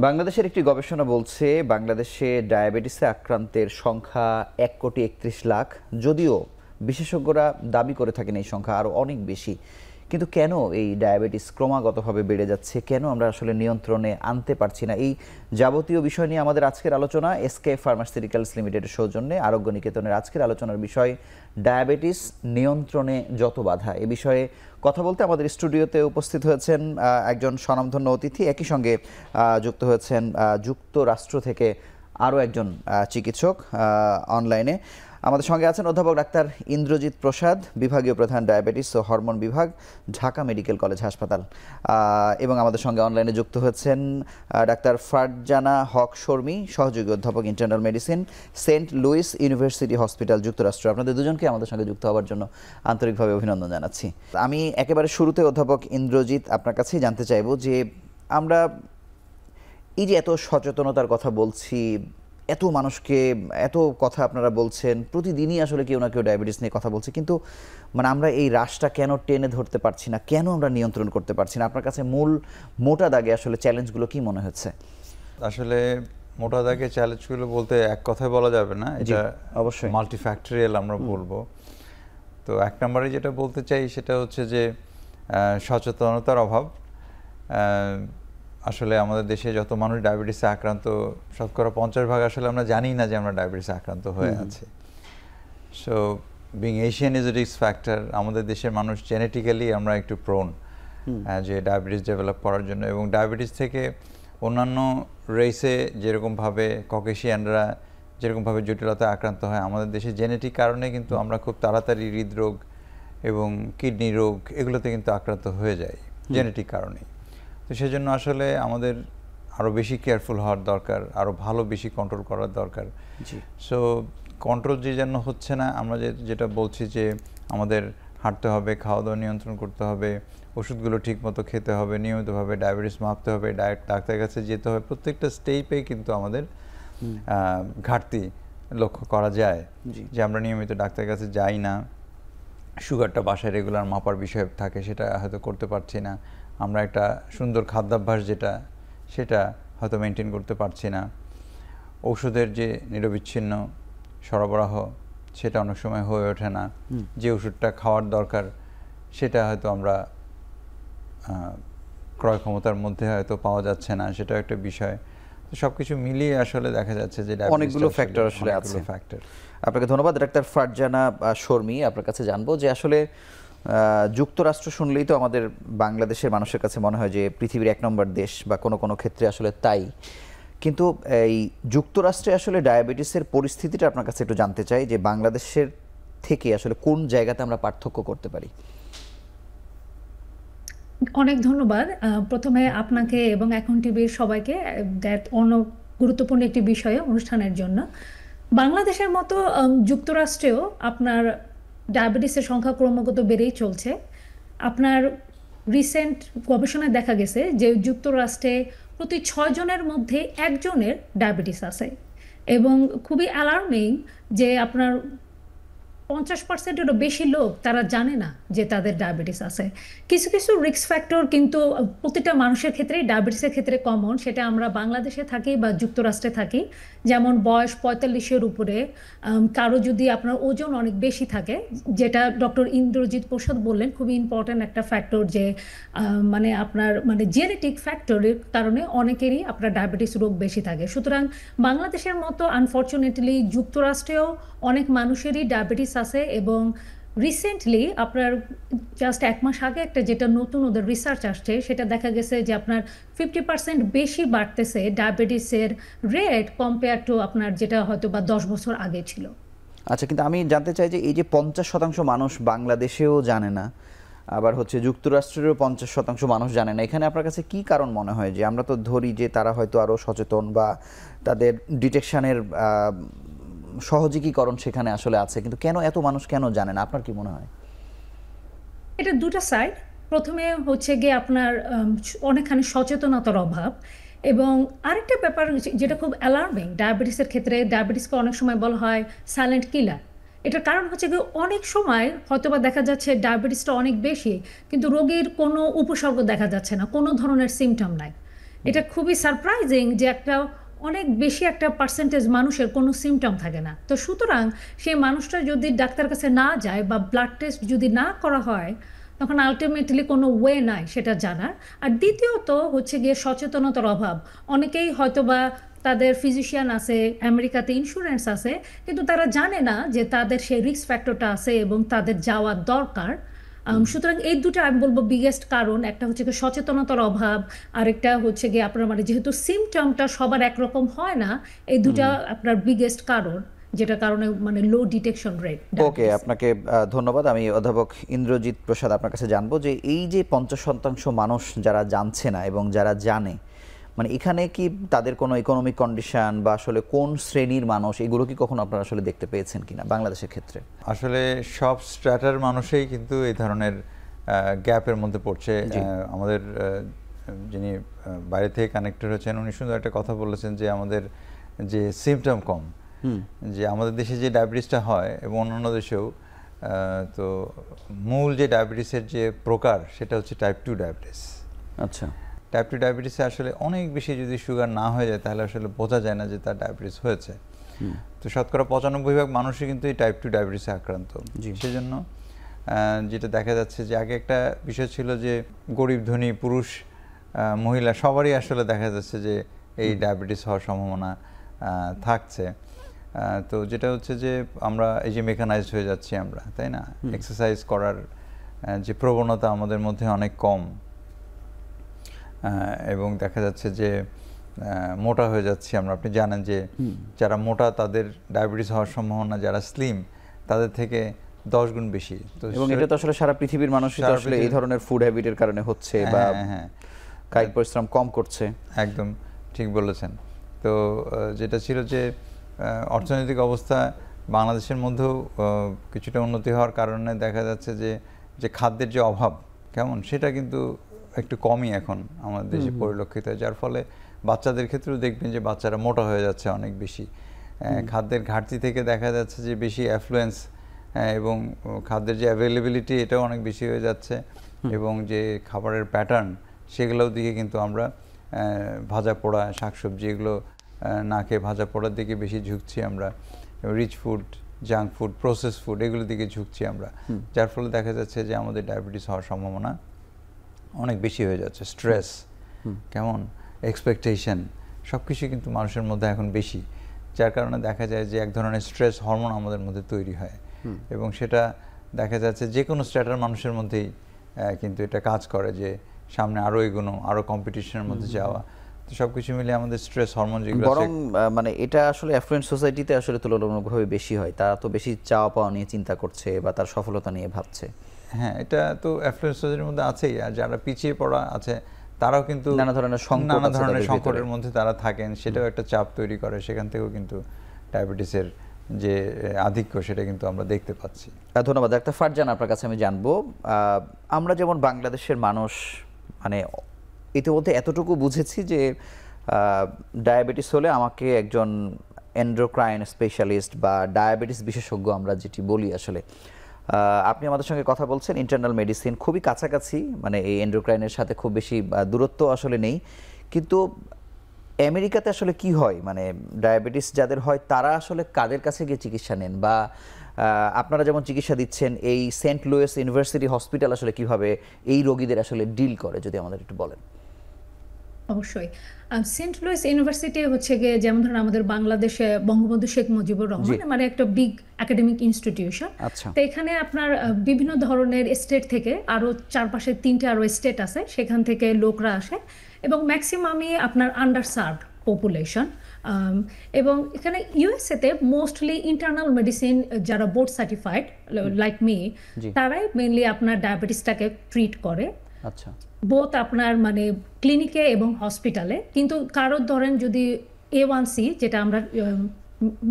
বাংলাদেশের একটি গবেষণা বলছে বাংলাদেশে ডায়াবেটিসে আক্রান্তের সংখ্যা 1,31,00,000। যদিও বিশেষজ্ঞরা দাবি করে থাকেন এই সংখ্যা আরও অনেক বেশি। কিন্তু কেন এই ডায়াবেটিস ক্রমাগতভাবে বেড়ে যাচ্ছে, কেন আমরা আসলে নিয়ন্ত্রণে আনতে পারছি না, এই যাবতীয় বিষয় নিয়ে আমাদের আজকের আলোচনা এসকে ফার্মাসিউটিক্যালস লিমিটেডের সৌজন্যে আরোগ্য নিকেতনের আজকের আলোচনার বিষয় ডায়াবেটিস নিয়ন্ত্রণে যত বাধা। এ বিষয়ে কথা বলতে আমাদের স্টুডিওতে উপস্থিত হয়েছেন একজন স্বনামধন্য অতিথি, একই সঙ্গে যুক্ত হয়েছেন যুক্তরাষ্ট্র থেকে আরও একজন চিকিৎসক অনলাইনে। আমাদের সঙ্গে আছেন অধ্যাপক ডাক্তার ইন্দ্রজিৎ প্রসাদ, বিভাগীয় প্রধান ডায়াবেটিস ও হরমোন বিভাগ, ঢাকা মেডিকেল কলেজ হাসপাতাল। এবং আমাদের সঙ্গে অনলাইনে যুক্ত হয়েছেন ডাক্তার ফারজানা হক শর্মী, সহযোগী অধ্যাপক internal medicine, Saint Louis University Hospital, যুক্তরাষ্ট্র। আপনাদের দুজনকে আমাদের সঙ্গে যুক্ত হওয়ার জন্য আন্তরিকভাবে অভিনন্দন জানাচ্ছি। আমি একেবারে শুরুতে অধ্যাপক ইন্দ্রজিৎ আপনার কাছেই জানতে চাইব যে আমরা এই যে এত সচেতনতার কথা বলছি, এত মানুষকে এত কথা আপনারা বলছেন, প্রতিদিনই আসলে কেউ না কেউ ডায়াবেটিস নিয়ে কথা বলছে, কিন্তু আমরা এই হ্রাসটা কেন টেনে ধরতে পারছি না, কেন আমরা নিয়ন্ত্রণ করতে পারছি না? আপনার কাছে মূল মোটা দাগে আসলে চ্যালেঞ্জগুলো কি মনে হচ্ছে? আসলে মোটা দাগে চ্যালেঞ্জগুলো বলতে এক কথায় বলা যাবে না, এটা অবশ্যই মাল্টিফ্যাক্টরিয়াল আমরা বলবো। তো এক নম্বরে যেটা বলতে চাই সেটা হচ্ছে যে সচেতনতার অভাব। আসলে আমাদের দেশে যত মানুষ ডায়াবেটিসে আক্রান্ত, শতকরা 50% আসলে আমরা জানি না যে আমরা ডায়াবেটিসে আক্রান্ত হয়ে আছি। So being Asian is a risk factor. আমাদের দেশের মানুষ জেনেটিক্যালি আমরা একটু প্রোন যে ডায়াবেটিস ডেভেলপ করার জন্য, এবং ডায়াবেটিস থেকে অন্যান্য রেসে যেরকমভাবে ককেশিয়ানরা যেরকমভাবে জটিলতায় আক্রান্ত হয়, আমাদের দেশে জেনেটিক কারণে কিন্তু আমরা খুব তাড়াতাড়ি হৃদরোগ এবং কিডনি রোগ এগুলোতে কিন্তু আক্রান্ত হয়ে যাই জেনেটিক কারণে। তো সেজন্য আসলে আমাদের আরও বেশি কেয়ারফুল হওয়ার দরকার, আরও ভালো বেশি কন্ট্রোল করার দরকার। সো কন্ট্রোল যে জন্য হচ্ছে না, আমরা যেটা বলছি যে আমাদের হাঁটতে হবে, খাওয়া দাওয়া নিয়ন্ত্রণ করতে হবে, ওষুধগুলো ঠিকমতো খেতে হবে, নিয়মিতভাবে ডায়াবেটিস মাপতে হবে, ডাক্তারের কাছে যেতে হবে। প্রত্যেকটা স্টেপে কিন্তু আমাদের ঘাটতি লক্ষ্য করা যায় যে আমরা নিয়মিত ডাক্তারের কাছে যাই না, সুগারটা বাসায় রেগুলার মাপার বিষয় থাকে সেটা হয়তো করতে পারছি না, আমরা একটা সুন্দর খাদ্যাভ্যাস সেটা হয়তো মেনটেন করতে পারছি না, ওষুধের যে নিরবিচ্ছিন্ন সরবরাহ সেটা অনেক সময় হয়ে ওঠে না, যে ওষুধটা খাওয়ার দরকার সেটা হয়তো আমরা ক্রয় ক্ষমতার মধ্যে হয়তো পাওয়া যাচ্ছে না, সেটা একটা বিষয়। তো সবকিছু মিলিয়ে আসলে দেখা যাচ্ছে যে অনেকগুলো ফ্যাক্টর আসলে আছে। আপনাকে ধন্যবাদ। ডাক্তার ফারজানা শর্মী, আপনার কাছে জানবো যে আসলে যুক্তরাষ্ট্র শুনলেই তো আমাদের বাংলাদেশের মানুষের কাছে মনে হয় যে পৃথিবীর 1 নম্বর দেশ, বা কোনো কোনো ক্ষেত্রে আসলে তাই। কিন্তু এই যুক্তরাষ্ট্রে আসলে ডায়াবেটিসের পরিস্থিতিটা আপনার কাছে একটু জানতে চাই, যে বাংলাদেশের থেকে আসলে কোন জায়গাতে আমরা পার্থক্য করতে পারি? অনেক ধন্যবাদ প্রথমে আপনাকে এবং এখন টিভির সবাইকে অনেক গুরুত্বপূর্ণ একটি বিষয়ে অনুষ্ঠানের জন্য। বাংলাদেশের মতো যুক্তরাষ্ট্রেও আপনার ডায়াবেটিসের সংখ্যা ক্রমাগত বেড়েই চলছে। আপনার রিসেন্ট গবেষণায় দেখা গেছে যে যুক্তরাষ্ট্রে প্রতি 6 জনের মধ্যে 1 জনের ডায়াবেটিস আছে, এবং খুবই অ্যালার্মিং যে আপনার 50%-এরও বেশি লোক তারা জানে না যে তাদের ডায়াবেটিস আছে। কিছু কিছু রিস্ক ফ্যাক্টর কিন্তু প্রতিটা মানুষের ক্ষেত্রেই ডায়াবেটিসের ক্ষেত্রে কমন, সেটা আমরা বাংলাদেশে থাকি বা যুক্তরাষ্ট্রে থাকি। যেমন বয়স 45-এর উপরে, কারো যদি আপনার ওজন অনেক বেশি থাকে, যেটা ডক্টর ইন্দ্রজিৎ প্রসাদ বললেন খুবই ইম্পর্ট্যান্ট একটা ফ্যাক্টর, যে আপনার জেনেটিক ফ্যাক্টরের কারণে অনেকেরই আপনার ডায়াবেটিস রোগ বেশি থাকে। সুতরাং বাংলাদেশের মতো আনফর্চুনেটলি যুক্তরাষ্ট্রেও অনেক মানুষেরই ডায়াবেটিস আছে, এবং রিসেন্টলি আপনার জাস্ট 1 মাস আগে একটা যেটা নতুন ওদের রিসার্চ আসছে, সেটা দেখা গেছে যে আপনার 50% বেশি বাড়তেছে ডায়াবেটিসের রেট কম্পেয়ার টু আপনার যেটা হয়তো বা 10 বছর আগে ছিল। আচ্ছা, কিন্তু আমি জানতে চাই যে এই যে 50% মানুষ বাংলাদেশেও জানে না, আবার হচ্ছে যুক্তরাষ্ট্রেরও 50% মানুষ জানে না, এখানে আপনার কাছে কি কারণ মনে হয়? যে আমরা তো ধরি যে তারা হয়তো আরও সচেতন, বা তাদের ডিটেকশনের সহযোগীকরণ সেখানে আসলে আছে, কিন্তু কেন এত মানুষ কেন জানে না? আপনার কি মনে হয়? এটা দুটো সাইড। প্রথমে হচ্ছে গিয়ে আপনার অনেকখানি সচেতনতার অভাব, এবং আরেকটা ব্যাপার যেটা খুব অ্যালার্মিং ডায়াবেটিসের ক্ষেত্রে, ডায়াবেটিসকে অনেক সময় বলা হয় সাইলেন্ট কিলার। এটার কারণ হচ্ছে গিয়ে অনেক সময় হয়তোবা দেখা যাচ্ছে ডায়াবেটিসটা অনেক বেশি, কিন্তু রোগীর কোনো উপসর্গ দেখা যাচ্ছে না, কোনো ধরনের সিমটম নাই, এটা খুবই সারপ্রাইজিং যে একটা অনেক বেশি একটা পার্সেন্টেজ মানুষের কোনো সিমটম থাকে না। তো সুতরাং সেই মানুষটা যদি ডাক্তার কাছে না যায় বা ব্লাড টেস্ট যদি না করা হয়, তখন আলটিমেটলি কোনো ওয়ে নাই সেটা জানার। আর দ্বিতীয়ত হচ্ছে গিয়ে সচেতনতার অভাব। অনেকেই হয়তোবা তাদের ফিজিশিয়ান আছে, আমেরিকাতে ইন্স্যুরেন্স আছে, কিন্তু তারা জানে না যে তাদের সেই রিস্ক ফ্যাক্টরটা আছে এবং তাদের যাওয়া দরকার। সুতরাং এই দুটো আমি বলবো বিগেস্ট কারণ। একটা হচ্ছে গিয়ে সচেতনতার অভাব, আরেকটা হচ্ছে গিয়ে আপনার মানে যেহেতু সিমটমটা সবার একরকম হয় না, এই দুটা আপনার বিগেস্ট কারণ, যেটা কারণে মানে লো ডিটেকশন রেট। ওকে, আপনাকে ধন্যবাদ। আমি অধ্যাপক ইন্দ্রজিৎ প্রসাদ আপনার কাছে জানবো যে এই যে 50% মানুষ যারা জানছে না এবং যারা জানে, মানে এখানে কি তাদের কোনো ইকোনমিক কন্ডিশন বা আসলে কোন শ্রেণীর মানুষ, এগুলো কি কখনো আপনারা আসলে দেখতে পেয়েছেন কিনা বাংলাদেশের ক্ষেত্রে? আসলে সব স্ট্র্যাটার মানুষই কিন্তু এই ধরনের গ্যাপের মধ্যে পড়ছে। আমাদের যিনি বাইরে থেকে কানেক্টেড হচ্ছেন উনি সুন্দর একটা কথা বলেছেন যে আমাদের যে সিমটম কম, যে আমাদের দেশে যে ডায়াবেটিসটা হয় এবং অন্যান্য দেশেও, তো মূল যে ডায়াবেটিসের যে প্রকার সেটা হচ্ছে টাইপ 2 ডায়াবেটিস। আচ্ছা, টাইপ 2 ডায়াবেটিসে আসলে অনেক বেশি যদি সুগার না হয়ে যায় তাহলে আসলে বোঝা যায় না যে তার ডায়াবেটিস হয়েছে। তো শতকরা 95% মানুষই কিন্তু এই টাইপ 2 ডায়াবেটিসে আক্রান্ত। সেজন্য যেটা দেখা যাচ্ছে যে আগে একটা বিষয় ছিল যে গরিব ধনী পুরুষ মহিলা সবারই আসলে দেখা যাচ্ছে যে এই ডায়াবেটিস হওয়ার সম্ভাবনা থাকছে। তো যেটা হচ্ছে যে আমরা এই যে মেকানাইজড হয়ে যাচ্ছি আমরা, তাই না, এক্সারসাইজ করার যে প্রবণতা আমাদের মধ্যে অনেক কম, এবং দেখা যাচ্ছে যে মোটা হয়ে যাচ্ছি আমরা। আপনি জানেন যে যারা মোটা তাদের ডায়াবেটিস হওয়ার সম্ভাবনা যারা স্লিম তাদের থেকে 10 গুণ বেশি। তো এবং এটা তো আসলে সারা পৃথিবীর মানুষই তো আসলে এই ধরনের ফুড হ্যাবিটের কারণে হচ্ছে বা কায়িক পরিশ্রম কম করছে। একদম ঠিক বলেছেন। তো যেটা ছিল যে অর্থনৈতিক অবস্থা বাংলাদেশের মধ্যেও কিছুটা উন্নতি হওয়ার কারণে দেখা যাচ্ছে যে খাদ্যের যে অভাব কেমন সেটা কিন্তু একটু কমই এখন আমাদের দেশে পরিলক্ষিত হয়, যার ফলে বাচ্চাদের ক্ষেত্রেও দেখবেন যে বাচ্চারা মোটা হয়ে যাচ্ছে অনেক বেশি। খাদ্যের ঘাটতি থেকে দেখা যাচ্ছে যে বেশি অ্যাফ্লুয়েন্স এবং খাদ্যের যে অ্যাভেলেবিলিটি এটাও অনেক বেশি হয়ে যাচ্ছে, এবং যে খাবারের প্যাটার্ন সেগুলোর দিকে কিন্তু আমরা ভাজা পোড়া শাকসবজি এগুলো না খেয়ে ভাজা পোড়ার দিকে বেশি ঝুঁকছি আমরা, rich food, junk food, process food এগুলোর দিকে ঝুঁকছি আমরা, যার ফলে দেখা যাচ্ছে যে আমাদের ডায়াবেটিস হওয়ার সম্ভাবনা অনেক বেশি হয়ে যাচ্ছে। স্ট্রেস কেমন, এক্সপেকটেশন সব কিছুই কিন্তু মানুষের মধ্যে এখন বেশি, যার কারণে দেখা যায় যে এক ধরনের স্ট্রেস হরমোন আমাদের মধ্যে তৈরি হয়, এবং সেটা দেখা যাচ্ছে যে কোনো স্ট্যাটার মানুষের মধ্যেই কিন্তু এটা কাজ করে যে সামনে আরও এগোনো, আরও কম্পিটিশনের মধ্যে যাওয়া। তো সব কিছু মিলে আমাদের স্ট্রেস হরমোন যেগুলো বরং মানে এটা আসলে অ্যাফ্লুয়েন্ট সোসাইটিতে আসলে তুলনামূলকভাবে বেশি হয়, তারা তো বেশি চাওয়া পাওয়া নিয়ে চিন্তা করছে বা তার সফলতা নিয়ে ভাবছে। হ্যাঁ, এটা তো অ্যাফ্লুয়েন্ট সোসাইটির মধ্যে আছেই, আর যারা পিছিয়ে পড়া আছে তারাও কিন্তু নানা ধরনের সংকটের মধ্যে তারা থাকেন, সেটাও একটা চাপ তৈরি করে, সেখান থেকেও কিন্তু ডায়াবেটিসের যে আধিক্য সেটা কিন্তু আমরা দেখতে পাচ্ছি। ধন্যবাদ। ডাক্তার ফারজান, আপনার কাছে আমি জানবো, আমরা যেমন বাংলাদেশের মানুষ মানে ইতিমধ্যে এতটুকু বুঝেছি যে ডায়াবেটিস হলে আমাকে একজন এন্ডোক্রাইন স্পেশালিস্ট বা ডায়াবেটিস বিশেষজ্ঞ আমরা যেটি বলি আসলে, আপনি আমাদের সঙ্গে কথা বলছেন ইন্টারনাল মেডিসিন খুবই কাছাকাছি, মানে এই এন্ডোক্রাইনের সাথে খুব বেশি দূরত্ব আসলে নেই। কিন্তু আমেরিকাতে আসলে কি হয়, মানে ডায়াবেটিস যাদের হয় তারা আসলে কাদের কাছে গিয়ে চিকিৎসা নেন, বা আপনারা যেমন চিকিৎসা দিচ্ছেন এই সেন্ট লুইস ইউনিভার্সিটি হসপিটাল আসলে কিভাবে এই রোগীদের আসলে ডিল করে, যদি আমাদের একটু বলেন। অবশ্যই। সেন্ট লুইস ইউনিভার্সিটি হচ্ছে গিয়ে যেমন ধরেন আমাদের বাংলাদেশে বঙ্গবন্ধু শেখ মুজিবুর রহমান মানে একটা বিগ একাডেমিক ইনস্টিটিউশন। তো এখানে আপনার বিভিন্ন ধরনের স্টেট থেকে আরো চারপাশে 3টে আরো স্টেট আছে, সেখান থেকে লোকরা আসে এবং ম্যাক্সিমামই আপনার আন্ডার সার্ভড পপুলেশন। এবং এখানে ইউএসএতে মোস্টলি ইন্টারনাল মেডিসিন যারা বোর্ড সার্টিফাইড লাইক মি, তারাই মেইনলি আপনার ডায়াবেটিসটাকে ট্রিট করে। আচ্ছা, বোথ আপনার মানে ক্লিনিকে এবং হসপিটালে। কিন্তু কারোর ধরেন যদি A1C যেটা আমরা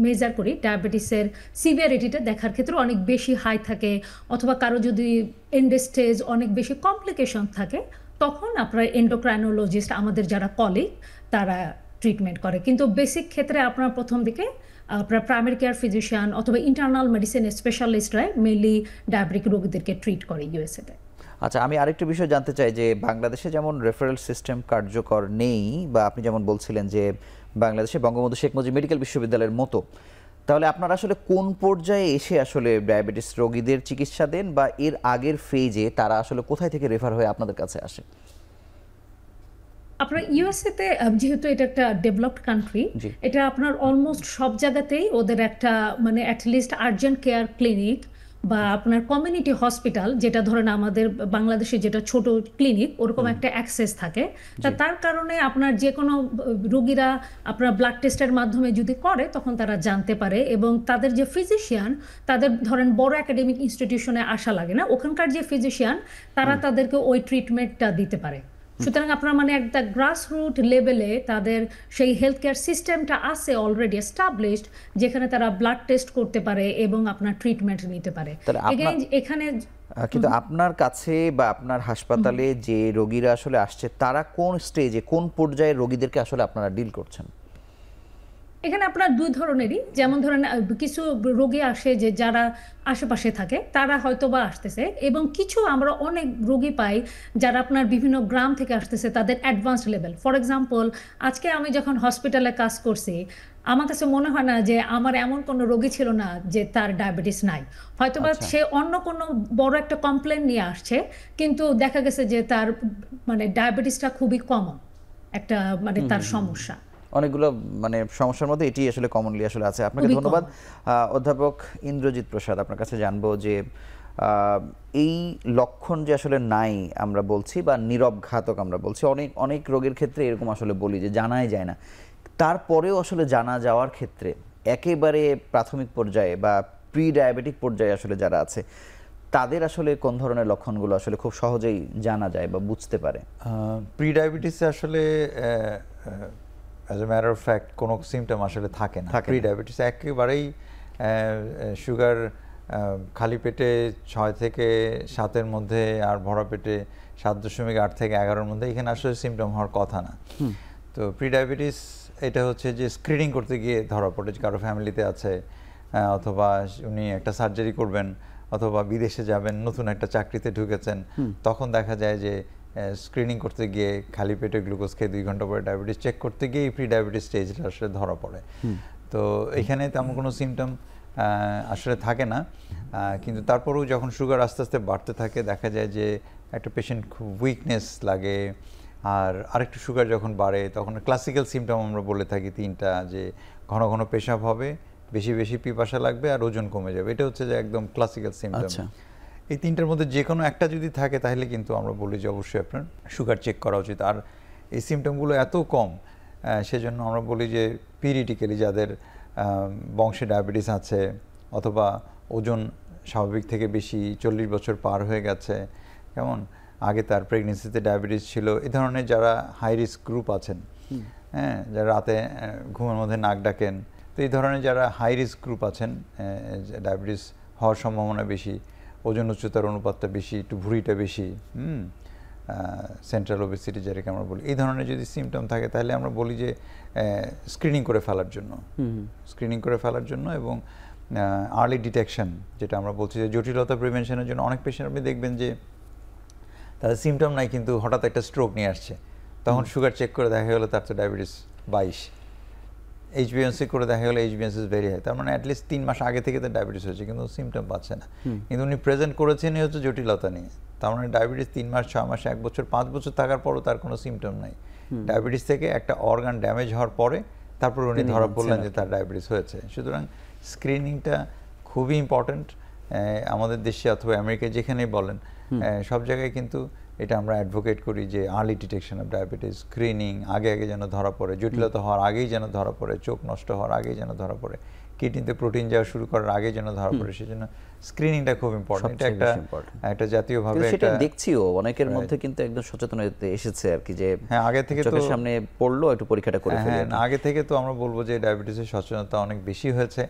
মেজার করি ডায়াবেটিসের সিভিয়ারিটিটা দেখার ক্ষেত্রে অনেক বেশি হাই থাকে, অথবা কারো যদি এন্ড স্টেজ অনেক বেশি কমপ্লিকেশন থাকে, তখন আপনার এন্ডোক্রাইনোলজিস্ট আমাদের যারা কলিগ তারা ট্রিটমেন্ট করে। কিন্তু বেসিক ক্ষেত্রে আপনার প্রথম দিকে আপনার প্রাইমারি কেয়ার ফিজিশিয়ান অথবা ইন্টারনাল মেডিসিন স্পেশালিস্টরাই মেনলি ডায়াবেটিক রোগীদেরকে ট্রিট করে ইউএসএতে। আচ্ছা, আমি আরেকটা বিষয় জানতে চাই যে বাংলাদেশে যেমন রেফারেল সিস্টেম কার্যকর নেই, বা আপনি যেমন বলছিলেন যে বাংলাদেশে বঙ্গবন্ধু শেখ মুজিব মেডিকেল বিশ্ববিদ্যালয়ের মতো, তাহলে আপনারা আসলে কোন পর্যায়ে এসে আসলে ডায়াবেটিস রোগীদের চিকিৎসা দেন, বা এর আগের ফেজে তারা আসলে কোথায় থেকে রেফার হয়ে আপনাদের কাছে আসে? আপনার ইউএসএ তে যেহেতু এটা একটা ডেভেলপড কান্ট্রি, জি। এটা আপনার অলমোস্ট সব জায়গাতেই ওদের একটা মানে অ্যাটলিস্ট আর্জেন্ট কেয়ার ক্লিনিক বা আপনার কমিউনিটি হসপিটাল, যেটা ধরেন আমাদের বাংলাদেশে যেটা ছোট ক্লিনিক, ওরকম একটা অ্যাক্সেস থাকে। তার কারণে আপনার যে কোনো রোগীরা আপনার ব্লাড টেস্টের মাধ্যমে যদি করে তখন তারা জানতে পারে, এবং তাদের যে ফিজিশিয়ান, তাদের ধরেন বড় একাডেমিক ইনস্টিটিউশনে আসা লাগে না, ওখানকার যে ফিজিশিয়ান তারা তাদেরকে ওই ট্রিটমেন্টটা দিতে পারে। সুতরাং আপনার মানে একটা গ্রাসরুট লেভেলে তাদের সেই হেলথ কেয়ার সিস্টেমটা আছে অলরেডি এস্টাবলিশড, যেখানে তারা ব্লাড টেস্ট করতে পারে এবং আপনার ট্রিটমেন্ট নিতে পারে। তাহলে এখানে কিন্তু আপনার কাছে বা আপনার হাসপাতালে যে রোগীরা আসলে আসছে, তারা কোন স্টেজে, কোন পর্যায়ে রোগীদেরকে আসলে আপনারা ডিল করছেন? এখানে আপনার দুই ধরনেরই, যেমন ধরেন কিছু রোগী আসে যে যারা আশেপাশে থাকে তারা হয়তো বা আসতেছে, এবং কিছু আমরা অনেক রোগী পাই যারা আপনার বিভিন্ন গ্রাম থেকে আসতেছে, তাদের অ্যাডভান্স লেভেল। ফর এক্সাম্পল, আজকে আমি যখন হসপিটালে কাজ করছি, আমার কাছে মনে হয় না যে আমার এমন কোনো রোগী ছিল না যে তার ডায়াবেটিস নাই। হয়তোবা সে অন্য কোনো বড় একটা কমপ্লেন নিয়ে আসছে, কিন্তু দেখা গেছে যে তার মানে ডায়াবেটিসটা খুবই কমন একটা মানে তার সমস্যা। অনেকগুলো মানে সমস্যার মধ্যে এটি আসলে কমনলি আসলে আছে। আপনাকে খুবই ধন্যবাদ। অধ্যাপক ইন্দ্রজিৎ প্রসাদ, আপনার কাছে জানবো যে এই লক্ষণ যে আসলে নাই আমরা বলছি, বা নীরব ঘাতক আমরা বলছি, অনেক অনেক রোগের ক্ষেত্রে এরকম আসলে বলি যে জানাই যায় না, তারপরেও আসলে জানা যাওয়ার ক্ষেত্রে একেবারে প্রাথমিক পর্যায়ে বা প্রি ডায়াবেটিক পর্যায়ে আসলে যারা আছে, তাদের আসলে কোন ধরনের লক্ষণগুলো আসলে খুব সহজেই জানা যায় বা বুঝতে পারে? প্রি ডায়াবেটিসে আসলে as a matter of fact কোনো সিমটম আসলে থাকে না। প্রি ডায়াবেটিস একেবারেই সুগার খালি পেটে 6 থেকে 7-এর মধ্যে, আর ভরা পেটে 7.8 থেকে 11-এর মধ্যে, এখানে আসলে সিমটম হওয়ার কথা না। তো প্রি ডায়াবেটিস এটা হচ্ছে যে স্ক্রিনিং করতে গিয়ে ধরা পড়ে, কারো ফ্যামিলিতে আছে, অথবা উনি একটা সার্জারি করবেন, অথবা বিদেশে যাবেন, নতুন একটা চাকরিতে ঢুকেছেন, তখন দেখা যায় যে স্ক্রিনিং করতে গিয়ে খালি পেটে গ্লুকোজ খেয়ে 2 ঘন্টা পরে ডায়াবেটিস চেক করতে গিয়ে প্রি ডায়াবেটিস স্টেজটা আসলে ধরা পড়ে। তো এখানে তেমন কোনো সিমটম আসলে থাকে না, কিন্তু তারপরেও যখন সুগার আস্তে আস্তে বাড়তে থাকে, দেখা যায় যে একটা পেশেন্ট খুব উইকনেস লাগে। আর আরেকটু সুগার যখন বাড়ে তখন ক্লাসিক্যাল সিমটম আমরা বলে থাকি 3টা, যে ঘন ঘন পেশাব হবে, বেশি বেশি পিপাসা লাগবে, আর ওজন কমে যাবে। এটা হচ্ছে যে একদম ক্লাসিক্যাল সিমটম। এই 3টার মধ্যে যে কোনো একটা যদি থাকে তাহলে কিন্তু আমরা বলি যে অবশ্যই আপনার সুগার চেক করা উচিত। আর এই সিমটমগুলো এত কম, সেজন্য আমরা বলি যে পিরিয়ডিক্যালি যাদের বংশে ডায়াবেটিস আছে, অথবা ওজন স্বাভাবিক থেকে বেশি, 40 বছর পার হয়ে গেছে, কেমন আগে তার প্রেগনেন্সিতে ডায়াবেটিস ছিল, এই ধরনের যারা হাই রিস্ক গ্রুপ আছেন, হ্যাঁ, যারা রাতে ঘুমের মধ্যে নাক ডাকেন, তো এই ধরনের যারা হাই রিস্ক গ্রুপ আছেন, ডায়াবেটিস হওয়ার সম্ভাবনা বেশি, ওজন উচ্চতার অনুপাতটা বেশি, একটু ভুঁড়িটা বেশি, সেন্ট্রাল ওবেসিটি যেটাকে আমরা বলি, এই ধরনের যদি সিমটম থাকে তাহলে আমরা বলি যে স্ক্রিনিং করে ফেলার জন্য, এবং আর্লি ডিটেকশন, যেটা আমরা বলছি যে জটিলতা প্রিভেনশনের জন্য। অনেক পেশেন্ট আপনি দেখবেন যে তাদের সিমটম নাই, কিন্তু হঠাৎ একটা স্ট্রোক নিয়ে আসছে, তখন সুগার চেক করে দেখা গেলো তার তো ডায়াবেটিস 22, HbA1c করে দেখা গেলো HbA1c ভেরি হাই, তার মানে অ্যাটলিস্ট 3 মাস আগে থেকে তার ডায়াবেটিস হয়েছে, কিন্তু সিমটম পাচ্ছে না, কিন্তু উনি প্রেজেন্ট করেছেনই হচ্ছে জটিলতা নিয়ে। তার মানে ডায়াবেটিস 3 মাস, 6 মাস, 1 বছর, 5 বছর থাকার পরও তার কোনো সিমটম নাই। ডায়াবেটিস থেকে একটা অর্গান ড্যামেজ হওয়ার পরে তারপর উনি ধরা পড়লেন যে তার ডায়াবেটিস হয়েছে। সুতরাং স্ক্রিনিংটা খুবই ইম্পর্ট্যান্ট আমাদের দেশে অথবা আমেরিকায় যেখানেই বলেন, সব জায়গায় কিন্তু এটা আমরা অ্যাডভোকেট করি যে early detection of diabetes, screening আগে যেন ধরা পড়ে, জটিলতা হওয়ার আগেই যেন ধরা পড়ে, চোখ নষ্ট হওয়ার আগেই যেন ধরা পড়ে, কিডনিতে প্রোটিন যাওয়া শুরু করার আগে যেন ধরা পড়ে। সেজন্য স্ক্রিনিংটা খুব ইম্পর্টেন্ট। এটা একটা জাতীয়ভাবে সেটা দেখছিও অনেকের মধ্যে কিন্তু একদম সচেতনতা এসেছে আর কি, যে হ্যাঁ আগে থেকে তো সামনে পড়লো একটু পরীক্ষাটা করে ফেলে। আগে থেকে তো আমরা বলবো যে ডায়াবেটিসের সচেতনতা অনেক বেশি হয়েছে,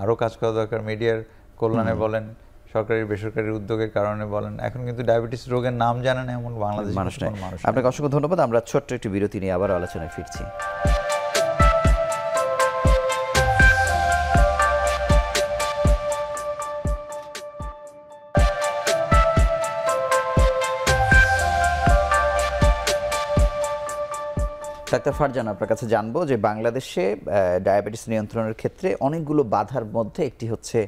আরও কাজ করা দরকার। মিডিয়ার কল্যাণে বলেন, সরকারি বেসরকারি উদ্যোগের কারণে বলেন, এখন কিন্তু ডায়াবেটিস রোগের নাম জানে না এমন বাংলাদেশের মানুষ। আপনাকে অসংখ্য ধন্যবাদ। আমরা ছোট্ট একটি বিরতি নিয়ে আবার আলোচনায় ফিরছি। ডাক্তার ফারজান, আপনার কাছে জানবো যে বাংলাদেশে ডায়াবেটিস নিয়ন্ত্রণের ক্ষেত্রে অনেকগুলো বাধার মধ্যে একটি হচ্ছে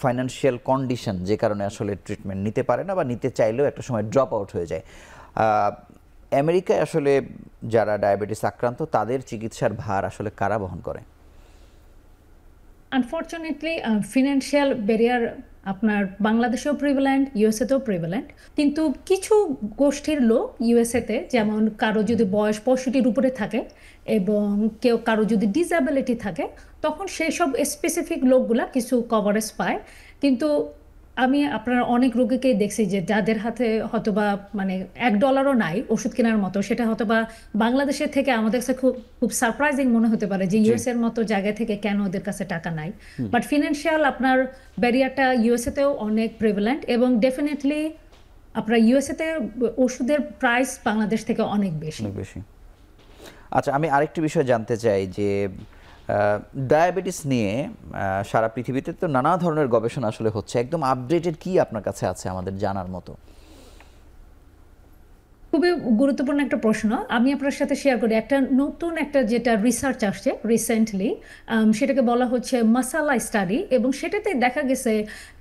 ফাইন্যান্সিয়াল কন্ডিশন, যে কারণে আসলে ট্রিটমেন্ট নিতে পারে না বা নিতে চাইলেও একটা সময় ড্রপ আউট হয়ে যায়। আমেরিকায় আসলে যারা ডায়াবেটিস আক্রান্ত তাদের চিকিৎসার ভার আসলে কারা বহন করে? আনফর্চুনেটলি ফিনান্সিয়াল ব্যারিয়ার আপনার বাংলাদেশেও প্রিভ্যালেন্ট, ইউএসএতেও প্রিভ্যালেন্ট, কিন্তু কিছু গোষ্ঠীর লোক ইউএসএতে, যেমন কারো যদি বয়স 65-র উপরে থাকে এবং কারো যদি ডিসএবিলিটি থাকে, তখন সেই সব স্পেসিফিক লোকগুলা কিছু কভারেজ পায়। কিন্তু আমি আপনার অনেক রোগীকেই দেখছি যে যাদের হাতে হয়তোবা মানে $1 নাই ওষুধ কেনার মতো, সেটা হয়তোবা বাংলাদেশের থেকে আমাদের কাছে খুব খুব সারপ্রাইজিং মনে হতে পারে যে ইউএস এর মতো জায়গা থেকে কেন ওদের কাছে টাকা নাই। বাট ফিনান্সিয়াল আপনার ব্যারিয়ারটা ইউএসএতেও অনেক প্রিভ্যালেন্ট, এবং ডেফিনেটলি আপনার ইউএসএতে ওষুধের প্রাইস বাংলাদেশ থেকে অনেক বেশি। আচ্ছা, আমি আরেকটি বিষয় জানতে চাই যে ডায়াবেটিস নিয়ে সারা পৃথিবীতে তো নানা ধরনের গবেষণা আসলে হচ্ছে, একদম আপডেটেড কি আপনার কাছে আছে আমাদের জানার মতো? খুবই গুরুত্বপূর্ণ একটা প্রশ্ন, আমি আপনার সাথে শেয়ার করি। নতুন একটা যেটা রিসার্চ আসছে রিসেন্টলি, সেটাকে বলা হচ্ছে মাসালা স্টাডি, এবং সেটাতে দেখা গেছে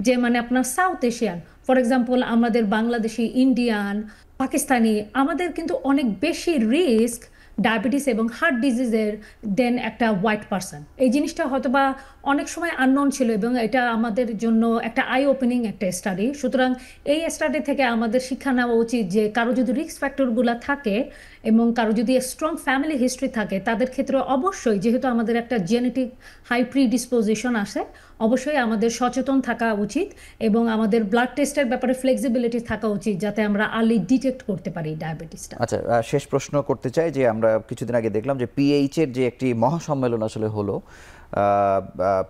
যে মানে আপনার সাউথ এশিয়ান, ফর এক্সাম্পল আমাদের বাংলাদেশি, ইন্ডিয়ান, পাকিস্তানি, আমাদের কিন্তু অনেক বেশি রিস্ক ডায়াবেটিস এবং হার্ট ডিজিজের দেন একটা হোয়াইট পারসন। এই জিনিসটা হয়তোবা অনেক সময় আননোন ছিল, এবং এটা আমাদের জন্য একটা আই ওপেনিং একটা স্টাডি। সুতরাং এই স্টাডি থেকে আমাদের শিক্ষা নেওয়া উচিত যে কারো যদি রিস্ক ফ্যাক্টরগুলো থাকে এবং কারো যদি স্ট্রং ফ্যামিলি হিস্ট্রি থাকে, তাদের ক্ষেত্রে অবশ্যই, যেহেতু আমাদের একটা জেনেটিক হাই প্রিডিসপোজিশন আসে, অবশ্যই আমাদের সচেতন থাকা উচিত এবং আমাদের ব্লাড টেস্টের ব্যাপারে ফ্লেক্সিবিলিটি থাকা উচিত, যাতে আমরা আর্লি ডিটেক্ট করতে পারি ডায়াবেটিসটা। আচ্ছা, শেষ প্রশ্ন করতে চাই যে আমরা কিছুদিন আগে দেখলাম যে পিএইচ এর যে একটি মহাসম্মেলন আসলে হলো,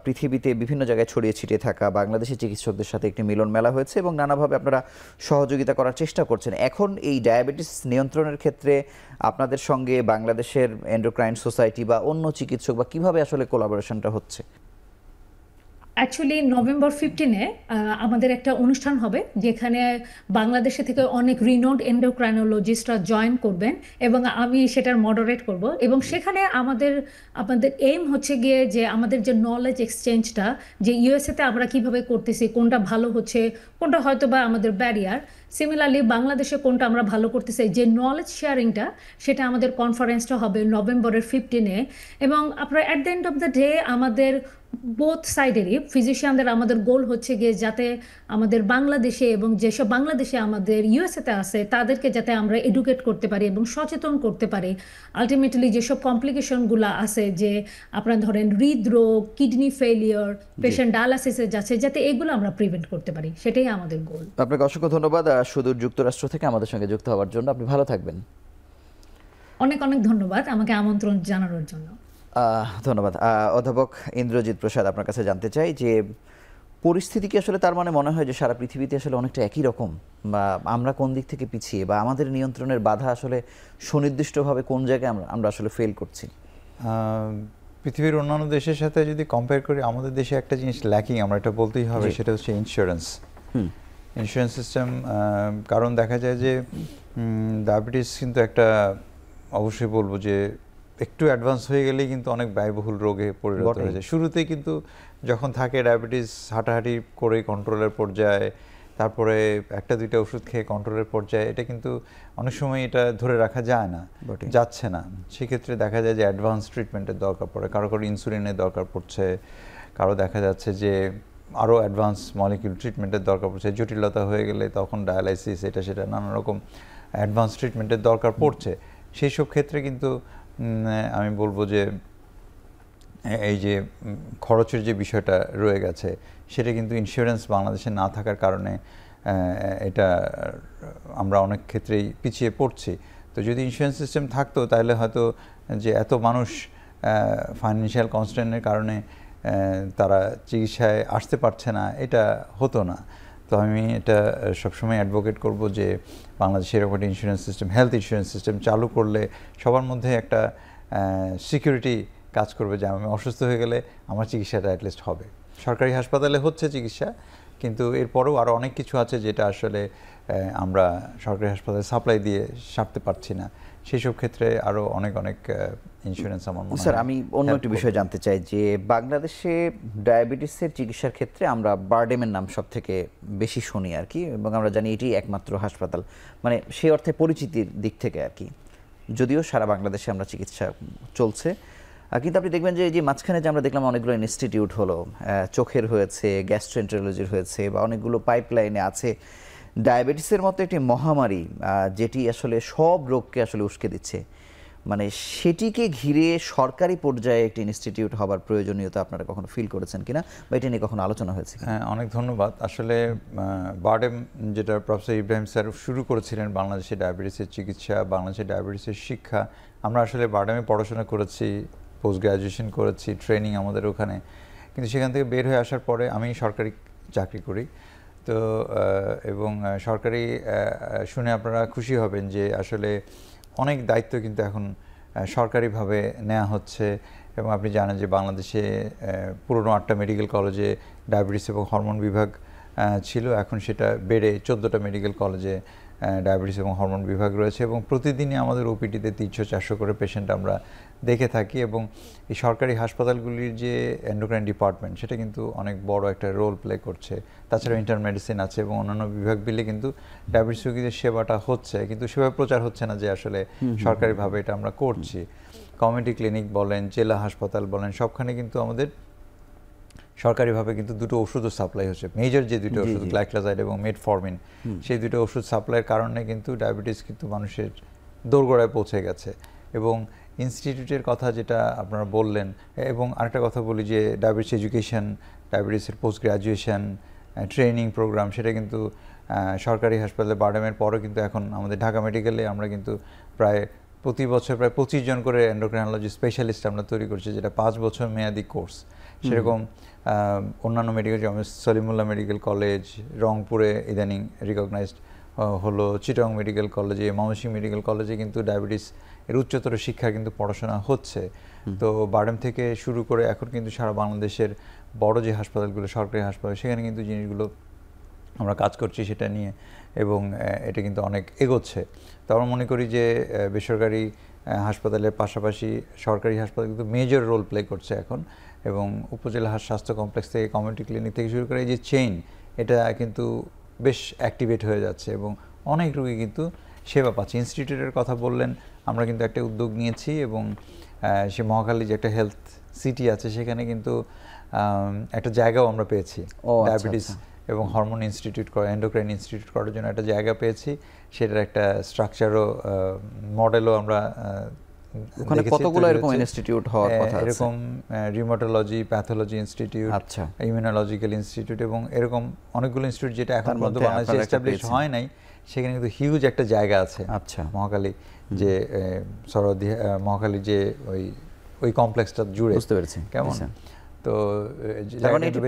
পৃথিবীতে বিভিন্ন জায়গায় ছড়িয়ে ছিটিয়ে থাকা বাংলাদেশি চিকিৎসকদের সাথে একটি মিলন মেলা হয়েছে এবং নানাভাবে আপনারা সহযোগিতা করার চেষ্টা করছেন। এখন এই ডায়াবেটিস নিয়ন্ত্রণের ক্ষেত্রে আপনাদের সঙ্গে বাংলাদেশের এন্ডোক্রাইন সোসাইটি বা অন্য চিকিৎসক বা কিভাবে আসলে কোলাবোরেশনটা হচ্ছে? অ্যাকচুয়ালি নভেম্বর 15-এ আমাদের একটা অনুষ্ঠান হবে, যেখানে বাংলাদেশে থেকে অনেক রিনোড এন্ডোক্রাইনোলজিস্টরা জয়েন করবেন এবং আমি সেটার মডারেট করব। এবং সেখানে আমাদের এইম হচ্ছে গিয়ে যে আমাদের যে নলেজ এক্সচেঞ্জটা, যে ইউএসএতে আমরা কিভাবে করতেছি, কোনটা ভালো হচ্ছে, কোনটা হয়তো বা আমাদের ব্যারিয়ার, সিমিলারলি বাংলাদেশে কোনটা আমরা ভালো করতেছি, যে নলেজ শেয়ারিংটা, সেটা আমাদের কনফারেন্সটা হবে নভেম্বরের 15-এ। এবং আপনার at the end of the day আমাদের বোথ সাইডেরই ফিজিশিয়ানদের আমাদের গোল হচ্ছে গিয়ে যাতে আমাদের বাংলাদেশে এবং যেসব বাংলাদেশে আমাদের ইউএসএতে আছে তাদেরকে যাতে আমরা এডুকেট করতে পারি এবং সচেতন করতে পারি। আলটিমেটলি যেসব কমপ্লিকেশনগুলো আছে, যে আপনারা ধরেন হৃদরোগ, কিডনি ফেলিওর, পেশেন্ট ডায়ালাসিসে যাচ্ছে, যাতে এগুলো আমরা প্রিভেন্ট করতে পারি, সেটাই আমাদের গোল। আপনাকে অসংখ্য ধন্যবাদ সুদূর যুক্তরাষ্ট্র থেকে আমাদের সঙ্গে যুক্ত হওয়ার জন্য। আপনি ভালো থাকবেন। অনেক অনেক ধন্যবাদ আমাকে আমন্ত্রণ জানানোর জন্য। ধন্যবাদ। অধ্যাপক ইন্দ্রজিৎ প্রসাদ, আপনার কাছে জানতে চাই যে পরিস্থিতি কি আসলে তার মানে মনে হয় যে সারা পৃথিবীতে আসলে অনেকটা একই রকম, বা আমরা কোন দিক থেকে পিছিয়ে, বা আমাদের নিয়ন্ত্রণের বাধা আসলে সুনির্দিষ্টভাবে কোন জায়গায় আমরা আসলে ফেল করছি? পৃথিবীর অন্যান্য দেশের সাথে যদি কম্পেয়ার করি, আমাদের দেশে একটা জিনিস ল্যাকিং, আমরা এটা বলতেই হবে, সেটা হচ্ছে ইন্স্যুরেন্স সিস্টেম। কারণ দেখা যায় যে ডায়াবেটিস কিন্তু একটা, অবশ্যই বলবো যে একটু অ্যাডভান্স হয়ে গেলেই কিন্তু অনেক ব্যয়বহুল রোগে পরিণত হয়ে যায়। শুরুতেই কিন্তু যখন থাকে ডায়াবেটিস, হাঁটাহাঁটি করে কন্ট্রোলের পর্যায়ে, তারপরে একটা দুইটা ওষুধ খেয়ে কন্ট্রোলের পর্যায়ে, এটা কিন্তু অনেক সময় এটা ধরে রাখা যায় না, যাচ্ছে না। সেক্ষেত্রে দেখা যায় যে অ্যাডভান্স ট্রিটমেন্টের দরকার পড়ে, কারো ইনসুলিনের দরকার পড়ছে, কারো দেখা যাচ্ছে যে আরও অ্যাডভান্স মলিকিউল ট্রিটমেন্টের দরকার পড়ছে। জটিলতা হয়ে গেলে তখন ডায়ালাইসিস, এটা সেটা নানা রকম অ্যাডভান্স ট্রিটমেন্টের দরকার পড়ছে। সেই সব ক্ষেত্রে কিন্তু আমি বলবো যে এই যে খরচের যে বিষয়টা রয়ে গেছে, সেটা কিন্তু ইন্স্যুরেন্স বাংলাদেশে না থাকার কারণে এটা আমরা অনেক ক্ষেত্রেই পিছিয়ে পড়ছি। তো যদি ইন্স্যুরেন্স সিস্টেম থাকতো, তাহলে হয়তো যে এত মানুষ ফাইন্যান্সিয়াল কনস্ট্রেন্টের কারণে তারা চিকিৎসায় আসতে পারছে না, এটা হতো না। তো আমি এটা সবসময় অ্যাডভোকেট করব যে বাংলাদেশের এরকম একটা insurance system, health insurance system চালু করলে সবার মধ্যে একটা সিকিউরিটি কাজ করবে, যে আমি অসুস্থ হয়ে গেলে আমার চিকিৎসাটা অ্যাটলিস্ট হবে। সরকারি হাসপাতালে হচ্ছে চিকিৎসা, কিন্তু এরপরেও আরও অনেক কিছু আছে যেটা আসলে আমরা সরকারি হাসপাতালে সাপ্লাই দিয়ে সারতে পারছি না। সেই সব ক্ষেত্রে আরও অনেক অনেক ইন্স্যুরেন্স আমার মনে হয়। স্যার, আমি অন্য একটি বিষয় জানতে চাই যে বাংলাদেশে ডায়াবেটিসের চিকিৎসার ক্ষেত্রে আমরা বারডেমের নাম সব থেকে বেশি শুনি আর কি, এবং আমরা জানি এটি একমাত্র হাসপাতাল, মানে সেই অর্থে পরিচিতির দিক থেকে আর কি, যদিও সারা বাংলাদেশে আমরা চিকিৎসা চলছে। কিন্তু আপনি দেখবেন যে এই যে মাঝখানে যে আমরা দেখলাম অনেকগুলো ইনস্টিটিউট হলো, চোখের হয়েছে, গ্যাস্ট্রোএন্টারোলজির হয়েছে, বা অনেকগুলো পাইপলাইনে আছে। ডায়াবেটিসের মতো একটি মহামারী যেটি আসলে সব রোগকে আসলে উস্কে দিচ্ছে, মানে সেটিকে ঘিরে সরকারি পর্যায়ে একটি ইনস্টিটিউট হবার প্রয়োজনীয়তা আপনারা কখনো ফিল করেছেন কিনা, বা এটা নিয়ে কখনো আলোচনা হয়েছে কিনা? হ্যাঁ, অনেক ধন্যবাদ। আসলে বারডেম, যেটা প্রফেসর ইব্রাহিম স্যার শুরু করেছিলেন বাংলাদেশে ডায়াবেটিসের চিকিৎসা, বাংলাদেশে ডায়াবেটিসের শিক্ষা, আমরা আসলে বারডেমে পড়াশোনা করেছি, পোস্ট গ্রাজুয়েশন করেছি, ট্রেনিং আমাদের ওখানে। কিন্তু সেখান থেকে বের হয়ে আসার পরে আমি সরকারি চাকরি করি, তো এবং সরকারি শুনে আপনারা খুশি হবেন যে আসলে অনেক দায়িত্ব কিন্তু এখন সরকারিভাবে নেওয়া হচ্ছে। এবং আপনি জানেন যে বাংলাদেশে পুরনো 8টা মেডিকেল কলেজে ডায়াবেটিস এবং হরমোন বিভাগ ছিল, এখন সেটা বেড়ে 14টা মেডিকেল কলেজে ডায়াবেটিস এবং হরমোন বিভাগ রয়েছে, এবং প্রতিদিনই আমাদের ওপিডিতে 300-400 করে পেশেন্ট আমরা দেখে থাকি। এবং এই সরকারি হাসপাতালগুলির যে এন্ডোক্রাইন ডিপার্টমেন্ট, সেটা কিন্তু অনেক বড় একটা রোল প্লে করছে। তাছাড়া ইন্টারমেডিসিন আছে এবং অন্যান্য বিভাগ মিলে কিন্তু ডায়াবেটিস রোগীদের সেবাটা হচ্ছে, কিন্তু সেভাবে প্রচার হচ্ছে না যে আসলে সরকারিভাবে এটা আমরা করছি। কমিউনিটি ক্লিনিক বলেন, জেলা হাসপাতাল বলেন, সবখানে কিন্তু আমাদের সরকারিভাবে কিন্তু দুটো ওষুধও সাপ্লাই হচ্ছে, মেজর যে দুটো ওষুধ, গ্লাইক্লাজাইড এবং মেটফরমিন, সেই দুটো ওষুধ সাপ্লাইয়ের কারণে কিন্তু ডায়াবেটিস কিন্তু মানুষের দোরগোড়ায় পৌঁছে গেছে। এবং ইনস্টিটিউটের কথা যেটা আপনারা বললেন, এবং আরেকটা কথা বলি যে ডায়াবেটিস এডুকেশন, ডায়াবেটিসের পোস্ট গ্রাজুয়েশন ট্রেনিং প্রোগ্রাম, সেটা কিন্তু সরকারি হাসপাতালে বারডেমের পরও কিন্তু এখন আমাদের ঢাকা মেডিকেলে আমরা কিন্তু প্রায় প্রতি বছর প্রায় 25 জন করে এন্ডোক্রাইনোলজি স্পেশালিস্ট আমরা তৈরি করছি, যেটা 5 বছর মেয়াদি কোর্স। সেরকম অন্যান্য মেডিকেল, যেমন সলিমুল্লাহ মেডিকেল কলেজ রংপুরে ইদানিং রিকগনাইজড হলো, চিটং মেডিকেল কলেজে, ময়মনসিংহ মেডিকেল কলেজে কিন্তু ডায়াবেটিস এর উচ্চতর শিক্ষা কিন্তু পড়াশোনা হচ্ছে। তো বারডেম থেকে শুরু করে এখন কিন্তু সারা বাংলাদেশের বড় যে হাসপাতালগুলো, সরকারি হাসপাতাল, সেখানে কিন্তু জিনিসগুলো আমরা কাজ করছি সেটা নিয়ে, এবং এটা কিন্তু অনেক এগোচ্ছে। তো আমরা মনে করি যে বেসরকারি হাসপাতালের পাশাপাশি সরকারি হাসপাতাল কিন্তু মেজর রোল প্লে করছে এখন, এবং উপজেলা স্বাস্থ্য কমপ্লেক্স থেকে কমিউনিটি ক্লিনিক থেকে শুরু করে এই যে চেইন, এটা কিন্তু বেশ অ্যাক্টিভেট হয়ে যাচ্ছে এবং অনেক রোগী কিন্তু সেবা পাচ্ছে। ইনস্টিটিউটের কথা বললেন, আমরা কিন্তু একটা উদ্যোগ নিয়েছি, এবং সে মহাখালী যে একটা হেলথ সিটি আছে, সেখানে কিন্তু একটা জায়গাও আমরা পেয়েছি ডায়াবেটিস এবং হরমোন ইনস্টিটিউট করা, এন্ডোক্রাইন ইনস্টিটিউট করার জন্য একটা জায়গা পেয়েছি। সেটার একটা স্ট্রাকচারও মডেলও আমরা ওখানে কতগুলো এরকম ইনস্টিটিউট হওয়ার কথা আছে? এরকম রিউমাটোলজি, প্যাথোলজি ইনস্টিটিউট, আচ্ছা, ইমিউনোলজিক্যাল ইনস্টিটিউট, এবং এরকম অনেকগুলো ইনস্টিটিউট যেটা এখন পর্যন্ত বাংলাদেশে এস্টাবলিশ হয় নাই, সেখানে কিন্তু হিউজ একটা জায়গা আছে। আচ্ছা, মহাখালী যে সরদি মহাখালী যে ওই কমপ্লেক্সটা জুড়ে, বুঝতে পেরেছি কেমন? তো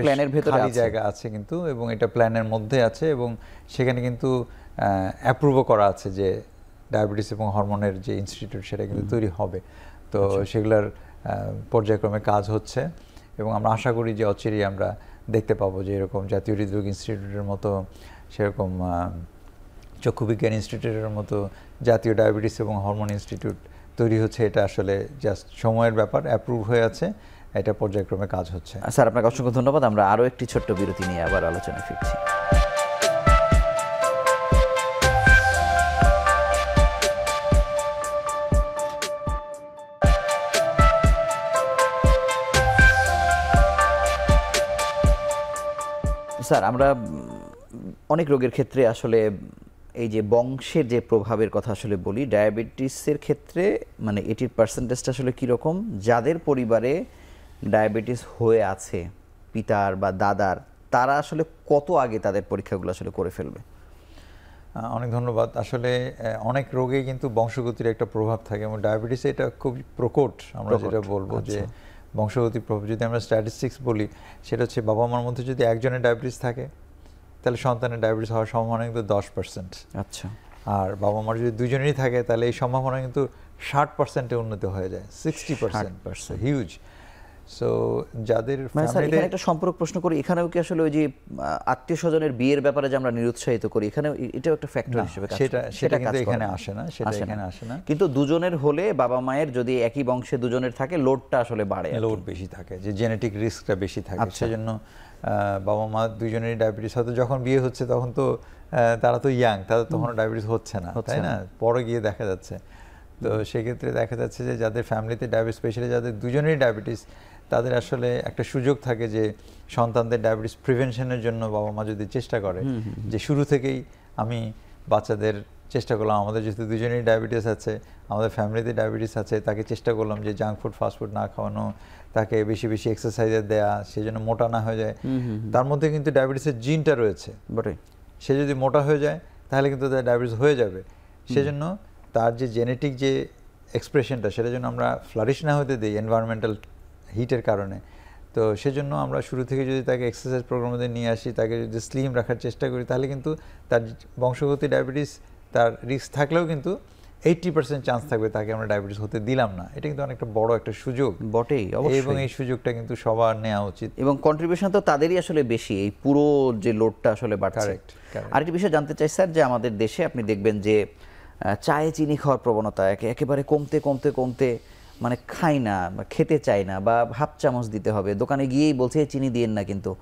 প্ল্যানের ভেতরে খালি জায়গা আছে কিন্তু, এবং এটা প্ল্যানের মধ্যে আছে, এবং সেখানে কিন্তু অ্যাপ্রুভও করা আছে যে ডায়াবেটিস এবং হরমোনের যে ইনস্টিটিউট, সেটা কিন্তু তৈরি হবে। তো সেগুলোর পর্যায়ক্রমে কাজ হচ্ছে, এবং আমরা আশা করি যে অচিরেই আমরা দেখতে পাবো যে এরকম জাতীয় হৃদরোগ ইনস্টিটিউটের মতো, সেরকম চক্ষুবিজ্ঞান ইনস্টিটিউটের মতো জাতীয় ডায়াবেটিস এবং হরমোন ইনস্টিটিউট তৈরি হচ্ছে। এটা আসলে জাস্ট সময়ের ব্যাপার, অ্যাপ্রুভ হয়ে আছে, এটা পর্যায়ক্রমে কাজ হচ্ছে। স্যার, আপনাকে অসংখ্য ধন্যবাদ। আমরা আরও একটি ছোট্ট বিরতি নিয়ে আবার আলোচনায় ফিরছি। স্যার, আমরা অনেক রোগের ক্ষেত্রে আসলে এই যে বংশের যে প্রভাবের কথা আসলে বলি, ডায়াবেটিসের ক্ষেত্রে মানে এটির পার্সেন্টেজটা আসলে কীরকম, যাদের পরিবারে ডায়াবেটিস হয়ে আছে, পিতার বা দাদার, তারা আসলে কত আগে তাদের পরীক্ষাগুলো আসলে করে ফেলবে? অনেক ধন্যবাদ। আসলে অনেক রোগে কিন্তু বংশগতির একটা প্রভাব থাকে, এবং ডায়াবেটিসে এটা খুব প্রকট, আমরা যেটা বলবো যে বংশগতির প্রভাব। যদি আমরা স্ট্যাটিস্টিক্স বলি, সেটা হচ্ছে বাবা মার মধ্যে যদি একজনের ডায়াবেটিস থাকে, তাহলে সন্তানের ডায়াবেটিস হওয়ার সম্ভাবনা কিন্তু 10%। আচ্ছা, আর বাবা মার যদি দুজনেরই থাকে, তাহলে এই সম্ভাবনা কিন্তু 60%-এ উন্নত হয়ে যায়, 60%, হিউজ। সো যাদের মানে স্যার ফ্যামিলিতে এখানে একটা সম্পর্ক প্রশ্ন করি, এখানেও কি আসলে ওই যে আত্মীয় স্বজনের বিয়ের ব্যাপারে যে আমরা নিরুৎসাহিত করি, এখানেও এটাও একটা ফ্যাক্টর হিসেবে কাজ করে? সেটা কাজ কিন্তু করে এখানে না। আসে না, সেটা এখানে আসে না। কিন্তু দুজনের হলে বাবা মায়ের যদি একই বংশে দুজনের থাকে লোডটা আসলে বাড়ে আর কি। লোড বেশি থাকে, যে জেনেটিক রিস্কটা বেশি থাকে, আচ্ছা। সেজন্য বাবা মা দুজনেরই ডায়াবেটিস, হয়তো যখন বিয়ে হচ্ছে তখন তো তারা তো ইয়াং, তাদের তখন ডায়াবেটিস হচ্ছে না, তাই না, পরে গিয়ে দেখা যাচ্ছে। তো সেক্ষেত্রে দেখা যাচ্ছে যে যাদের ফ্যামিলিতে ডায়াবেটিস, স্পেশালি যাদের দুজনেরই ডায়াবেটিস, তাদের আসলে একটা সুযোগ থাকে যে সন্তানদের ডায়াবেটিস প্রিভেনশনের জন্য বাবা মা যদি চেষ্টা করে যে শুরু থেকেই আমি বাচ্চাদের চেষ্টা করলাম, আমাদের যেহেতু দুজনেরই ডায়াবেটিস আছে, আমাদের ফ্যামিলিতে ডায়াবেটিস আছে, তাকে চেষ্টা করলাম যে জাঙ্ক ফুড ফাস্টফুড না খাওয়ানো, তাকে বেশি বেশি এক্সারসাইজের দেয়া, সে যেন মোটা না হয়ে যায়। তার মধ্যে কিন্তু ডায়াবেটিসের জিনটা রয়েছে, বটে। সে যদি মোটা হয়ে যায় তাহলে কিন্তু তার ডায়াবেটিস হয়ে যাবে। সেজন্য তার যে জেনেটিক যে এক্সপ্রেশনটা, সেটা যেন আমরা ফ্লারিশ না হতে দিই এনভায়রনমেন্টাল হিটের কারণে। তো সেজন্য আমরা শুরু থেকে যদি তাকে এক্সারসাইজ প্রোগ্রামে নিয়ে আসি, তাকে যদি স্লিম রাখার চেষ্টা করি, তাহলে কিন্তু তার বংশগত ডায়াবেটিস, তার রিস্ক থাকলেও কিন্তু 80% চান্স থাকবে তাকে আমরা ডায়াবেটিস হতে দিলাম না। এটা কিন্তু অনেকটা বড় একটা সুযোগ বটেই, এবং অবশ্যই। এই সুযোগটা কিন্তু সবার নেওয়া উচিত। এবং কন্ট্রিবিউশন তো তাদেরই আসলে বেশি, এই পুরো যে লোডটা আসলে বাড়ছে। Correct, correct. আরেকটি বিষয় জানতে চাই স্যার, যে আমাদের দেশে আপনি দেখবেন যে চায়ে চিনি খাওয়ার প্রবণতা একেবারে কমতে কমতে কমতে মানে খাই না বা খেতে চাই না, বা হাফ চামচ দিতে হবে, দোকানে গিয়েই বলছে চিনি দিয়েন না, কিন্তু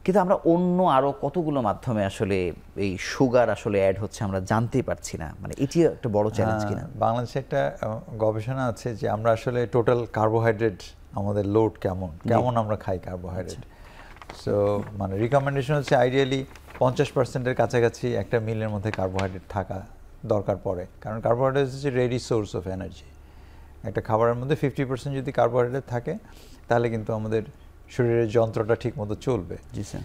কিন্তু আমরা অন্য আরো কতগুলো মাধ্যমে আসলে এই সুগার আসলে অ্যাড হচ্ছে আমরা জানতেই পারছি না। মানে এটিও একটা বড় চ্যালেঞ্জ কিনা? বাংলাদেশে একটা গবেষণা আছে যে আমরা আসলে টোটাল কার্বোহাইড্রেট, আমাদের লোড কেমন আমরা খাই কার্বোহাইড্রেট। সো মানে রিকমেন্ডেশন হচ্ছে আইডিয়ালি 50%-এর কাছাকাছি একটা মিলের মধ্যে কার্বোহাইড্রেট থাকা দরকার পড়ে, কারণ কার্বোহাইড্রেট হচ্ছে রেডি সোর্স অফ এনার্জি। একটা খাবারের মধ্যে 50% যদি কার্বোহাইড্রেট থাকে, তাহলে কিন্তু আমাদের শরীরের যন্ত্রটা ঠিক মতো চলবে। জি স্যার।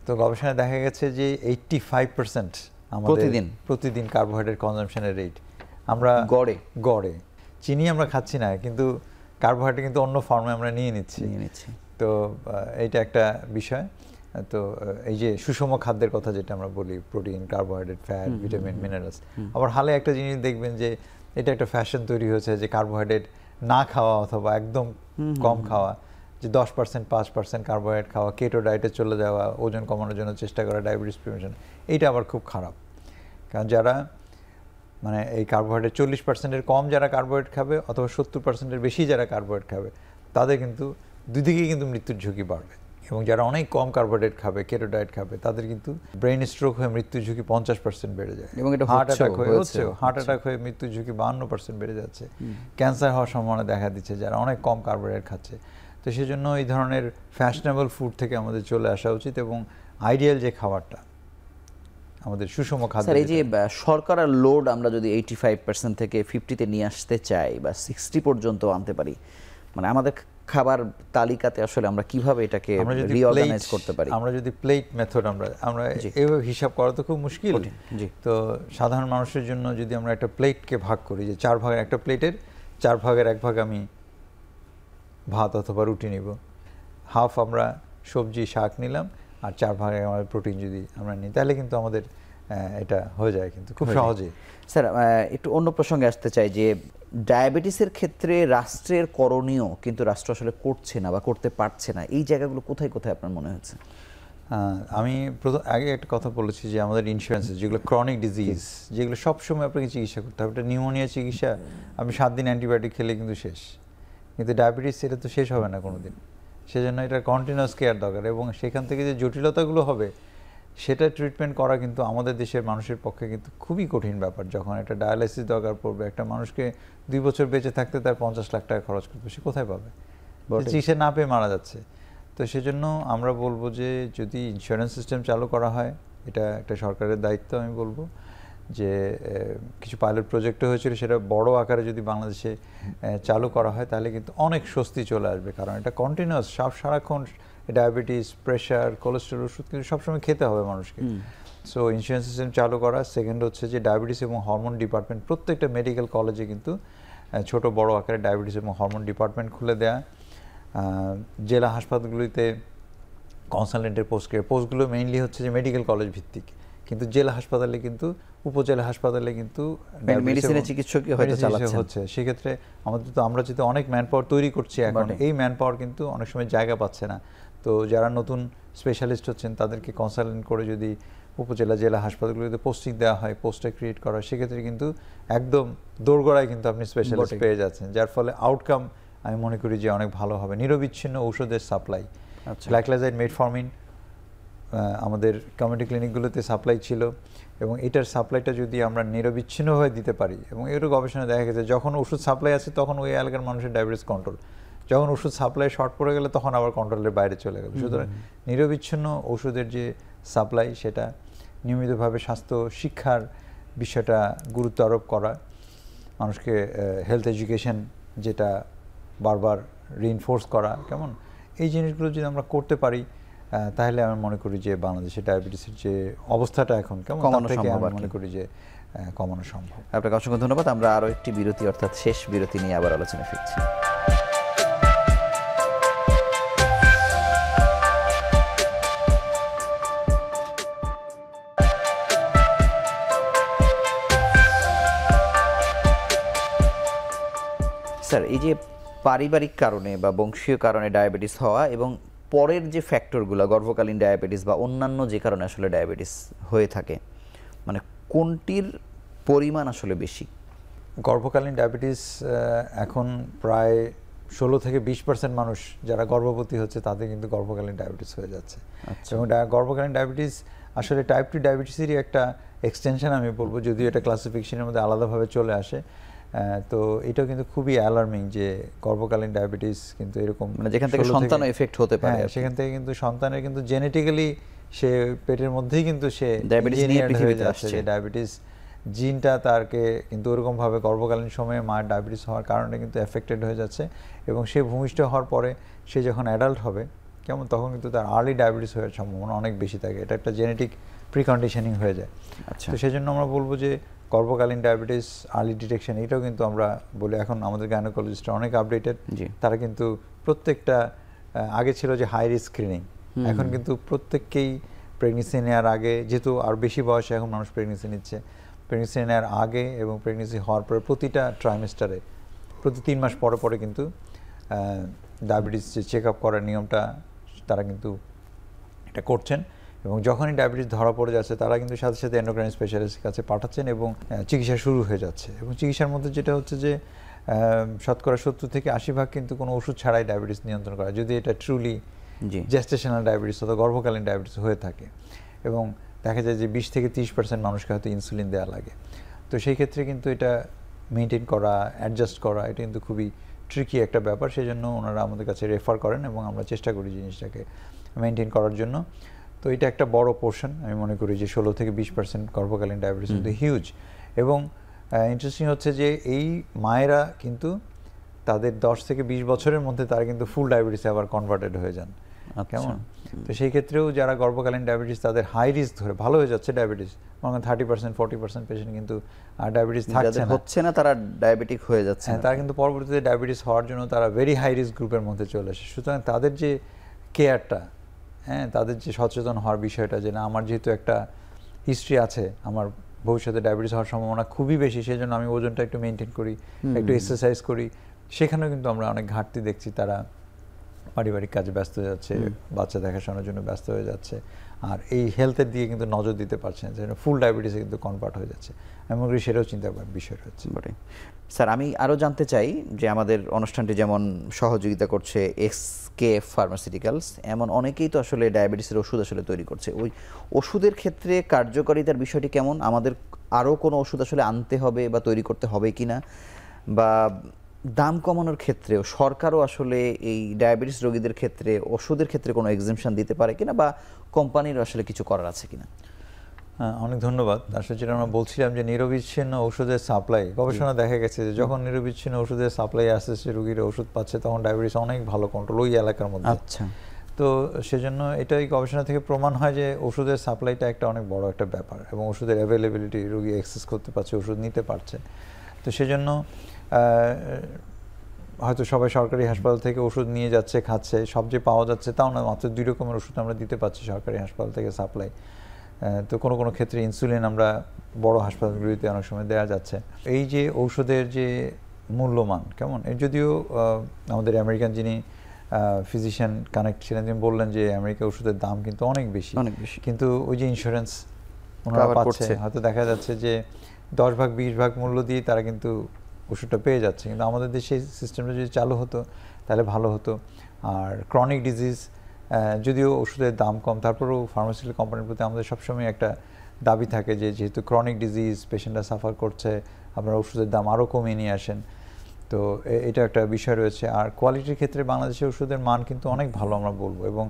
তো গবেষণায় দেখা গেছে যে 85% আমাদের প্রতিদিন কার্বোহাইড্রেট কনজাম্পশনের রেট আমরা গড়ে চিনি আমরা খাচ্ছি না, কিন্তু কার্বোহাইড্রেট কিন্তু অন্য ফর্মে আমরা নিয়ে নিচ্ছি। তো এইটা একটা বিষয়। তো এই যে সুষম খাদ্যের কথা যেটা আমরা বলি, protein, carbohydrate, fat, vitamin, minerals, আবার হালে একটা জিনিস দেখবেন যে এটা একটা ফ্যাশন তৈরি হয়েছে যে কার্বোহাইড্রেট না খাওয়া অথবা একদম কম খাওয়া, যে 10% 5% কার্বোহাইড্রেট খাওয়া, কেটো ডায়েটে চলে যাওয়া, ওজন কমানোর জন্য চেষ্টা করা, ডায়াবেটিস প্রিভেনশন। এইটা আবার খুব খারাপ, কারণ যারা মানে এই কার্বোহাইড্রেট 40%-এর কম যারা কার্বোহাইড্রেট খাবে অথবা 70%-এর বেশি যারা কার্বোহাইড্রেট খাবে, তাদের কিন্তু দুদিকেই কিন্তু মৃত্যুর ঝুঁকি বাড়বে। এবং যারা অনেক কম কার্বোহাইড্রেট খাবে, কেটো ডায়েট খাবে, তাদের কিন্তু ব্রেন স্ট্রোক হয়ে মৃত্যুর ঝুঁকি 50% বেড়ে যায়, এবং এটা হার্ট অ্যাটাক হয়ে মৃত্যুর ঝুঁকি 52% বেড়ে যাচ্ছে, ক্যান্সার হওয়ার সম্ভাবনা দেখা দিচ্ছে যারা অনেক কম কার্বোহাইড্রেট খাচ্ছে। তো সেই জন্য এই ধরনের ফ্যাশনেবল ফুড থেকে আমাদের চলে আসা উচিত, এবং আইডিয়াল যে খাবারটা আমাদের সুষম খাদ্য। স্যার, এই যে সরকার আর লোড আমরা যদি 85% থেকে 50-তে নিয়ে আসতে চাই বা 60 পর্যন্ত আনতে পারি, মানে আমাদের খাবার তালিকাতে আসলে আমরা কিভাবে এটাকে রিঅর্গানাইজ করতে পারি? আমরা যদি প্লেট মেথড আমরা এইভাবে হিসাব করা তো খুব মুশকিল। তো সাধারণ মানুষের জন্য যদি আমরা একটা প্লেটকে ভাগ করি, যে 4 ভাগের একটা প্লেটের 4 ভাগের 1 ভাগ আমি ভাত অথবা রুটি নিব, হাফ আমরা সবজি শাক নিলাম, আর 4 ভাগে আমাদের প্রোটিন যদি আমরা নিই, তাহলে কিন্তু আমাদের এটা হয়ে যায় কিন্তু খুব সহজে। স্যার, একটু অন্য প্রসঙ্গে আসতে চাই যে ডায়াবেটিসের ক্ষেত্রে রাষ্ট্রের করণীয় কিন্তু রাষ্ট্র আসলে করছে না বা করতে পারছে না, এই জায়গাগুলো কোথায় কোথায় আপনার মনে হচ্ছে? আমি আগে একটা কথা বলেছি যে আমাদের ইন্স্যুরেন্সেস যেগুলো ক্রনিক ডিজিজ, যেগুলো সবসময় আপনাকে চিকিৎসা করতে হবে, এটা নিউমোনিয়া চিকিৎসা আপনি 7 দিন অ্যান্টিবায়োটিক খেলে কিন্তু শেষ, কিন্তু ডায়াবেটিস এটা তো শেষ হবে না কোনোদিন। সেজন্য এটা কন্টিনিউয়াস কেয়ার দরকার, এবং সেখান থেকে যে জটিলতাগুলো হবে সেটা ট্রিটমেন্ট করা কিন্তু আমাদের দেশের মানুষের পক্ষে কিন্তু খুবই কঠিন ব্যাপার। যখন একটা ডায়ালাইসিস দরকার পড়বে, একটা মানুষকে 2 বছর বেঁচে থাকতে তার 50 লাখ টাকা খরচ করবে, সে কোথায় পাবে? চিকিৎসা না পেয়ে মারা যাচ্ছে। তো সেজন্য আমরা বলবো যে যদি ইন্স্যুরেন্স সিস্টেম চালু করা হয়, এটা একটা সরকারের দায়িত্ব। আমি বলবো যে কিছু পাইলট প্রজেক্ট হয়েছিল, সেটা বড় আকারে যদি বাংলাদেশে চালু করা হয়, তাহলে কিন্তু অনেক স্বস্তি চলে আসবে, কারণ এটা কন্টিনিউয়াস সারাক্ষণ ডায়াবেটিস, প্রেশার, কোলেস্টেরল ওষুধ কিন্তু সবসময় খেতে হবে মানুষকে। সো ইন্স্যুরেন্স সিস্টেম চালু করা। সেকেন্ড হচ্ছে যে ডায়াবেটিস এবং হরমোন ডিপার্টমেন্ট প্রত্যেকটা মেডিকেল কলেজে কিন্তু ছোট বড় আকারে ডায়াবেটিস এবং হরমোন ডিপার্টমেন্ট খুলে দেয়া। জেলা হাসপাতালগুলিতে কনসালটেন্টের পোস্টগুলো মেইনলি হচ্ছে যে মেডিকেল কলেজ ভিত্তিক, কিন্তু জেলা হাসপাতালে কিন্তু উপজেলা হাসপাতালে কিন্তু মেডিসিনের চিকিৎসকই হয়তো চালাচ্ছেন হচ্ছে। সেক্ষেত্রে আমরা যেহেতু অনেক ম্যান পাওয়ার তৈরি করছি এখন, এই ম্যান পাওয়ার কিন্তু অনেক সময় জায়গা পাচ্ছে না। তো যারা নতুন স্পেশালিস্ট হচ্ছেন তাদেরকে কনসাল্টেন্ট করে যদি উপজেলা জেলা হাসপাতালগুলোতে পোস্টিং দেওয়া হয়, পোস্টার ক্রিয়েট করা, সেক্ষেত্রে কিন্তু একদম দোরগোড়ায় কিন্তু আপনি স্পেশালিস্ট পেয়ে যাচ্ছেন, যার ফলে আউটকাম আমি মনে করি যে অনেক ভালো হবে। নিরবিচ্ছিন্ন ঔষধের সাপ্লাই, গ্লাইকোলাইজাইড, মেটফর্মিন আমাদের কমিউনিটি ক্লিনিকগুলোতে সাপ্লাই ছিল, এবং এটার সাপ্লাইটা যদি আমরা নিরবিচ্ছিন্নভাবে দিতে পারি, এবং এর গবেষণা দেখা গেছে যখন ওষুধ সাপ্লাই আছে তখন ওই এলাকার মানুষের ডায়াবেটিস কন্ট্রোল, যখন ওষুধ সাপ্লাই শর্ট পড়ে গেলে তখন আবার কন্ট্রোলের বাইরে চলে গেল। সুতরাং নিরবিচ্ছিন্ন ওষুধের যে সাপ্লাই, সেটা নিয়মিতভাবে স্বাস্থ্য শিক্ষার বিষয়টা গুরুত্ব আরোপ করা, মানুষকে হেলথ এডুকেশন যেটা বারবার রিইনফোর্স করা, কেমন এই জিনিসগুলো যদি আমরা করতে পারি তাহলে আমি মনে করি যে বাংলাদেশে ডায়াবেটিসের যে অবস্থাটা এখন কেমন থেকে আমি মনে করি যে কমানো সম্ভব। আপনাকে অসংখ্য ধন্যবাদ। আমরা আরও একটি বিরতি, অর্থাৎ শেষ বিরতি নিয়ে আবার আলোচনা ফিরছি। স্যার, এই যে পারিবারিক কারণে বা বংশীয় কারণে ডায়াবেটিস হওয়া এবং পরের যে ফ্যাক্টরগুলো, গর্ভকালীন ডায়াবেটিস বা অন্যান্য যে কারণে আসলে ডায়াবেটিস হয়ে থাকে, মানে কোনটির পরিমাণ আসলে বেশি? গর্ভকালীন ডায়াবেটিস এখন প্রায় 16 থেকে 20% মানুষ যারা গর্ভবতী হচ্ছে তাদের কিন্তু গর্ভকালীন ডায়াবেটিস হয়ে যাচ্ছে। এবং গর্ভকালীন ডায়াবেটিস আসলে টাইপ 2 ডায়াবেটিসেরই একটা এক্সটেনশন আমি বলবো, যদিও এটা ক্লাসিফিকেশনের মধ্যে আলাদাভাবে চলে আসে। তো এটাও কিন্তু খুবই অ্যালার্মিং যে গর্ভকালীন ডায়াবেটিস কিন্তু এরকম, মানে যেখান থেকে সন্তানও এফেক্ট হতে পারে, সেখান থেকে কিন্তু সন্তানের কিন্তু জেনেটিক্যালি সে পেটের মধ্যেই কিন্তু সে ডায়াবেটিস নিয়ে পৃথিবীতে আসছে, ডায়াবেটিস জিনটা তারকে কিন্তু ওরকমভাবে গর্ভকালীন সময়ে মায়ের ডায়াবেটিস হওয়ার কারণে কিন্তু এফেক্টেড হয়ে যাচ্ছে, এবং সে ভূমিষ্ঠ হওয়ার পরে সে যখন অ্যাডাল্ট হবে কেমন তখন কিন্তু তার আর্লি ডায়াবেটিস হওয়ার সম্ভাবনা অনেক বেশি থাকে। এটা একটা জেনেটিক প্রিকন্ডিশনিং হয়ে যায়। তো সেজন্য আমরা বলবো যে গর্ভকালীন ডায়াবেটিস আর্লি ডিটেকশন, এটাও কিন্তু আমরা বলি এখন আমাদের গাইনোকোলজিস্টরা অনেক আপডেটেড, তারা কিন্তু প্রত্যেকটা, আগে ছিল যে হাই রিস্ক স্ক্রিনিং, এখন কিন্তু প্রত্যেককেই প্রেগনেন্সি নেওয়ার আগে, যেহেতু আর বেশি বয়সে এখন মানুষ প্রেগনেন্সি নিচ্ছে, প্রেগনেন্সি নেওয়ার আগে এবং প্রেগনেন্সি হওয়ার পরে প্রতিটা ট্রাইমেস্টারে প্রতি 3 মাস পরে পরে কিন্তু ডায়াবেটিস যে চেক আপ করার নিয়মটা তারা কিন্তু এটা করছেন, এবং যখনই ডায়াবেটিস ধরা পড়ে যাচ্ছে তারা কিন্তু সাথে সাথে এন্ডোক্রাইন স্পেশালিস্টের কাছে পাঠাচ্ছেন এবং চিকিৎসা শুরু হয়ে যাচ্ছে। এবং চিকিৎসার মধ্যে যেটা হচ্ছে যে শতকরা 70 থেকে 80% কিন্তু কোনো ওষুধ ছাড়াই ডায়াবেটিস নিয়ন্ত্রণ করা, যদি এটা ট্রুলি জেস্টেশনাল ডায়াবেটিস অথবা গর্ভকালীন ডায়াবেটিস হয়ে থাকে। এবং দেখা যায় যে 20 থেকে 30% মানুষকে হয়তো ইনসুলিন দেওয়া লাগে। তো সেই ক্ষেত্রে কিন্তু এটা মেনটেন করা, অ্যাডজাস্ট করা, এটা কিন্তু খুবই ট্রিকি একটা ব্যাপার। সেই জন্য ওনারা আমাদের কাছে রেফার করেন এবং আমরা চেষ্টা করি জিনিসটাকে মেনটেন করার জন্য। তো এটা একটা বড় পোর্শন, আমি মনে করি যে 16 থেকে 20% গর্ভকালীন ডায়াবেটিস কিন্তু হিউজ। এবং ইন্টারেস্টিং হচ্ছে যে এই মায়েরা কিন্তু তাদের 10 থেকে 20 বছরের মধ্যে তারা কিন্তু ফুল ডায়াবেটিসে আবার কনভার্টেড হয়ে যান, কেমন। তো সেই ক্ষেত্রেও যারা গর্ভকালীন ডায়াবেটিস তাদের হাই রিস্ক ধরে ভালো হয়ে যাচ্ছে ডায়াবেটিস, মানে 30%, 40% পেশেন্ট কিন্তু ডায়াবেটিস হচ্ছে না, তারা ডায়াবেটিক হয়ে যাচ্ছে, তারা কিন্তু পরবর্তীতে ডায়াবেটিস হওয়ার জন্য তারা ভেরি হাই রিস্ক গ্রুপের মধ্যে চলে আসে। সুতরাং তাদের যে কেয়ারটা, তাদের যে সচেতন হওয়ার বিষয়টা, যে না আমার যেহেতু একটা হিস্ট্রি আছে, আমার ভবিষ্যতে ডায়াবেটিস হওয়ার সম্ভাবনা খুবই বেশি, সেই জন্য আমি ওজনটা একটু মেনটেন করি, একটু এক্সারসাইজ করি, সেখানেও কিন্তু আমরা অনেক ঘাটতি দেখছি। তারা পারিবারিক কাজে ব্যস্ত হয়ে যাচ্ছে, বাচ্চা দেখাশোনার জন্য ব্যস্ত হয়ে যাচ্ছে, আর এই হেলথের দিকে কিন্তু নজর দিতে পারছে না, যেন ফুল ডায়াবেটিসে কিন্তু কনভার্ট হয়ে যাচ্ছে। আমি মনে করি সেটাও চিন্তা করার বিষয় রয়েছে। স্যার, আমি আরও জানতে চাই যে আমাদের অনুষ্ঠানটি যেমন সহযোগিতা করছে এসকেএফ ফার্মাসিউটিক্যালস, এমন অনেকেই তো আসলে ডায়াবেটিসের ওষুধ আসলে তৈরি করছে। ওই ওষুধের ক্ষেত্রে কার্যকারিতার বিষয়টি কেমন? আমাদের আরও কোনো ওষুধ আসলে আনতে হবে বা তৈরি করতে হবে কিনা, বা দাম কমানোর ক্ষেত্রেও সরকারও আসলে এই ডায়াবেটিস রোগীদের ক্ষেত্রে ওষুধের ক্ষেত্রে কোনো এক্সেমশন দিতে পারে কিনা, বা কোম্পানির আসলে কিছু করার আছে কিনা? অনেক ধন্যবাদ। আসলে যেটা আমরা বলছিলাম যে নিরবিচ্ছিন্ন ওষুধের সাপ্লাই, গবেষণা দেখা গেছে যে যখন নিরবিচ্ছিন্ন ওষুধের সাপ্লাই আসছে, রোগীরা ওষুধ পাচ্ছে, তখন ডায়াবেটিস অনেক ভালো কন্ট্রোল ওই এলাকার মধ্যে। আচ্ছা, তো সেজন্য এটাই গবেষণা থেকে প্রমাণ হয় যে ওষুধের সাপ্লাইটা একটা অনেক বড় একটা ব্যাপার, এবং ওষুধের অ্যাভেলেবিলিটি, রোগী অ্যাক্সেস করতে পারছে, ওষুধ নিতে পারছে। তো সেজন্য হয়তো সবাই সরকারি হাসপাতাল থেকে ওষুধ নিয়ে যাচ্ছে, খাচ্ছে, সব যে পাওয়া যাচ্ছে তাও না, মাত্র 2 রকমের ওষুধ আমরা দিতে পারছি সরকারি হাসপাতাল থেকে সাপ্লাই। তো কোনো কোনো ক্ষেত্রে ইনসুলিন আমরা বড় হাসপাতালগুলিতে অনেক সময় দেওয়া যাচ্ছে। এই যে ঔষধের যে মূল্যমান কেমন, এর যদিও আমাদের আমেরিকান যিনি ফিজিশিয়ান কানেক্ট ছিলেন তিনি বললেন যে আমেরিকা ওষুধের দাম কিন্তু অনেক বেশি, কিন্তু ওই যে ইন্স্যুরেন্স ওনারা পাচ্ছে, হয়তো দেখা যাচ্ছে যে 10 ভাগ 20 ভাগ মূল্য দিয়ে তারা কিন্তু ওষুধটা পেয়ে যাচ্ছে। কিন্তু আমাদের দেশে সিস্টেমটা যদি চালু হতো তাহলে ভালো হতো। আর ক্রনিক ডিজিজ যদিও ওষুধের দাম কম, তারপরেও ফার্মাসিউটিক্যাল কোম্পানির প্রতি আমাদের সবসময় একটা দাবি থাকে যে যেহেতু ক্রনিক ডিজিজ পেশেন্টরা সাফার করছে, আপনারা ওষুধের দাম আরও কমিয়ে নিয়ে আসেন। তো এটা একটা বিষয় রয়েছে। আর কোয়ালিটির ক্ষেত্রে বাংলাদেশের ওষুধের মান কিন্তু অনেক ভালো আমরা বলবো, এবং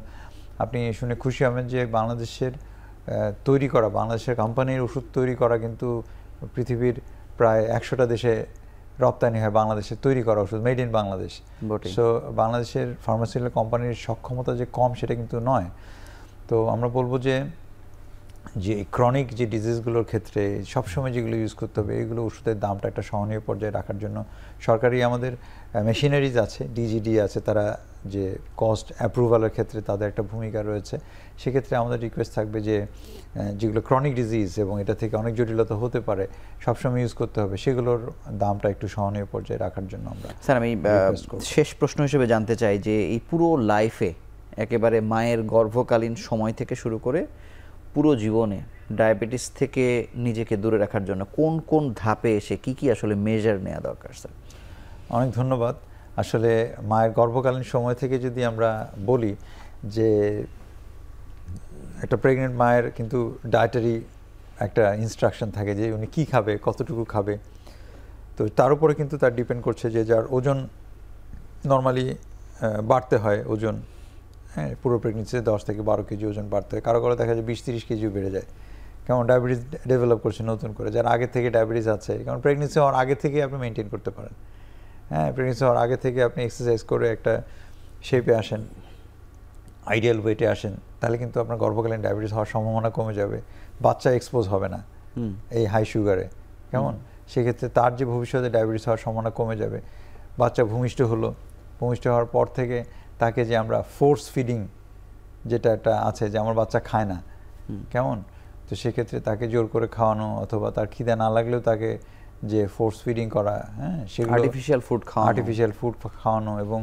আপনি শুনে খুশি হবেন যে বাংলাদেশের তৈরি করা, বাংলাদেশের কোম্পানির ওষুধ তৈরি করা কিন্তু পৃথিবীর প্রায় 100টা দেশে রপ্তানি হয় বাংলাদেশে তৈরি করা ওষুধ, মেড ইন বাংলাদেশ। সো বাংলাদেশের ফার্মাসিউটিক্যাল কোম্পানির সক্ষমতা যে কম সেটা কিন্তু নয়। তো আমরা বলবো যে ক্রনিক যে ডিজিজগুলোর ক্ষেত্রে সবসময় যেগুলো ইউজ করতে হবে, এগুলো ওষুধের দামটা একটা সহনীয় পর্যায়ে রাখার জন্য সরকারি আমাদের মেশিনারিজ আছে, ডিজিডি আছে, তারা যে কস্ট অ্যাপ্রুভালের ক্ষেত্রে তাদের একটা ভূমিকা রয়েছে। সেক্ষেত্রে আমাদের রিকোয়েস্ট থাকবে যে যেগুলো ক্রনিক ডিজিজ এবং এটা থেকে অনেক জটিলতা হতে পারে সবসময় ইউজ করতে হবে, সেগুলোর দামটা একটু সহনীয় পর্যায়ে রাখার জন্য আমরা। স্যার আমি শেষ প্রশ্ন হিসেবে জানতে চাই যে এই পুরো লাইফে একেবারে মায়ের গর্ভকালীন সময় থেকে শুরু করে পুরো জীবনে ডায়াবেটিস থেকে নিজেকে দূরে রাখার জন্য কোন কোন ধাপে এসে কি কি আসলে মেজার নেওয়া দরকার স্যার? অনেক ধন্যবাদ। আসলে মায়ের গর্ভকালীন সময় থেকে যদি আমরা বলি যে একটা প্রেগনেন্ট মায়ের কিন্তু ডায়েটারি একটা ইনস্ট্রাকশন থাকে যে উনি কী খাবে, কতটুকু খাবে। তো তার উপরে কিন্তু তার ডিপেন্ড করছে যে যার ওজন নর্মালি বাড়তে হয়, ওজন হ্যাঁ পুরো প্রেগনেন্সিতে 10 থেকে 12 কেজি ওজন বাড়তে হয়, কারো কারো দেখা যায় 20-30 কেজিও বেড়ে যায়। কেমন ডায়াবেটিস ডেভেলপ করছে নতুন করে, যারা আগে থেকে ডায়াবেটিস আছে, কারণ প্রেগনেন্সি হওয়ার আগে থেকে আপনি মেনটেন করতে পারেন। হ্যাঁ, প্রেগনেন্সি হওয়ার আগে থেকে আপনি এক্সারসাইজ করে একটা শেপে আসেন, আইডিয়াল ওয়েটে আসেন, তাহলে কিন্তু আপনার গর্ভকালীন ডায়াবেটিস হওয়ার সম্ভাবনা কমে যাবে। বাচ্চা এক্সপোজ হবে না এই হাই সুগারে, কেমন সেক্ষেত্রে তার যে ভবিষ্যতে ডায়াবেটিস হওয়ার সম্ভাবনা কমে যাবে। বাচ্চা ভূমিষ্ঠ হলো, ভূমিষ্ঠ হওয়ার পর থেকে তাকে যে আমরা ফোর্স ফিডিং যেটা একটা আছে যে আমার বাচ্চা খায় না, কেমন, তো সেক্ষেত্রে তাকে জোর করে খাওয়ানো অথবা তার খিদে না লাগলেও তাকে যে ফোর্স ফিডিং করা, হ্যাঁ সেগুলো আর্টিফিশিয়াল ফুড খাওয়ানো এবং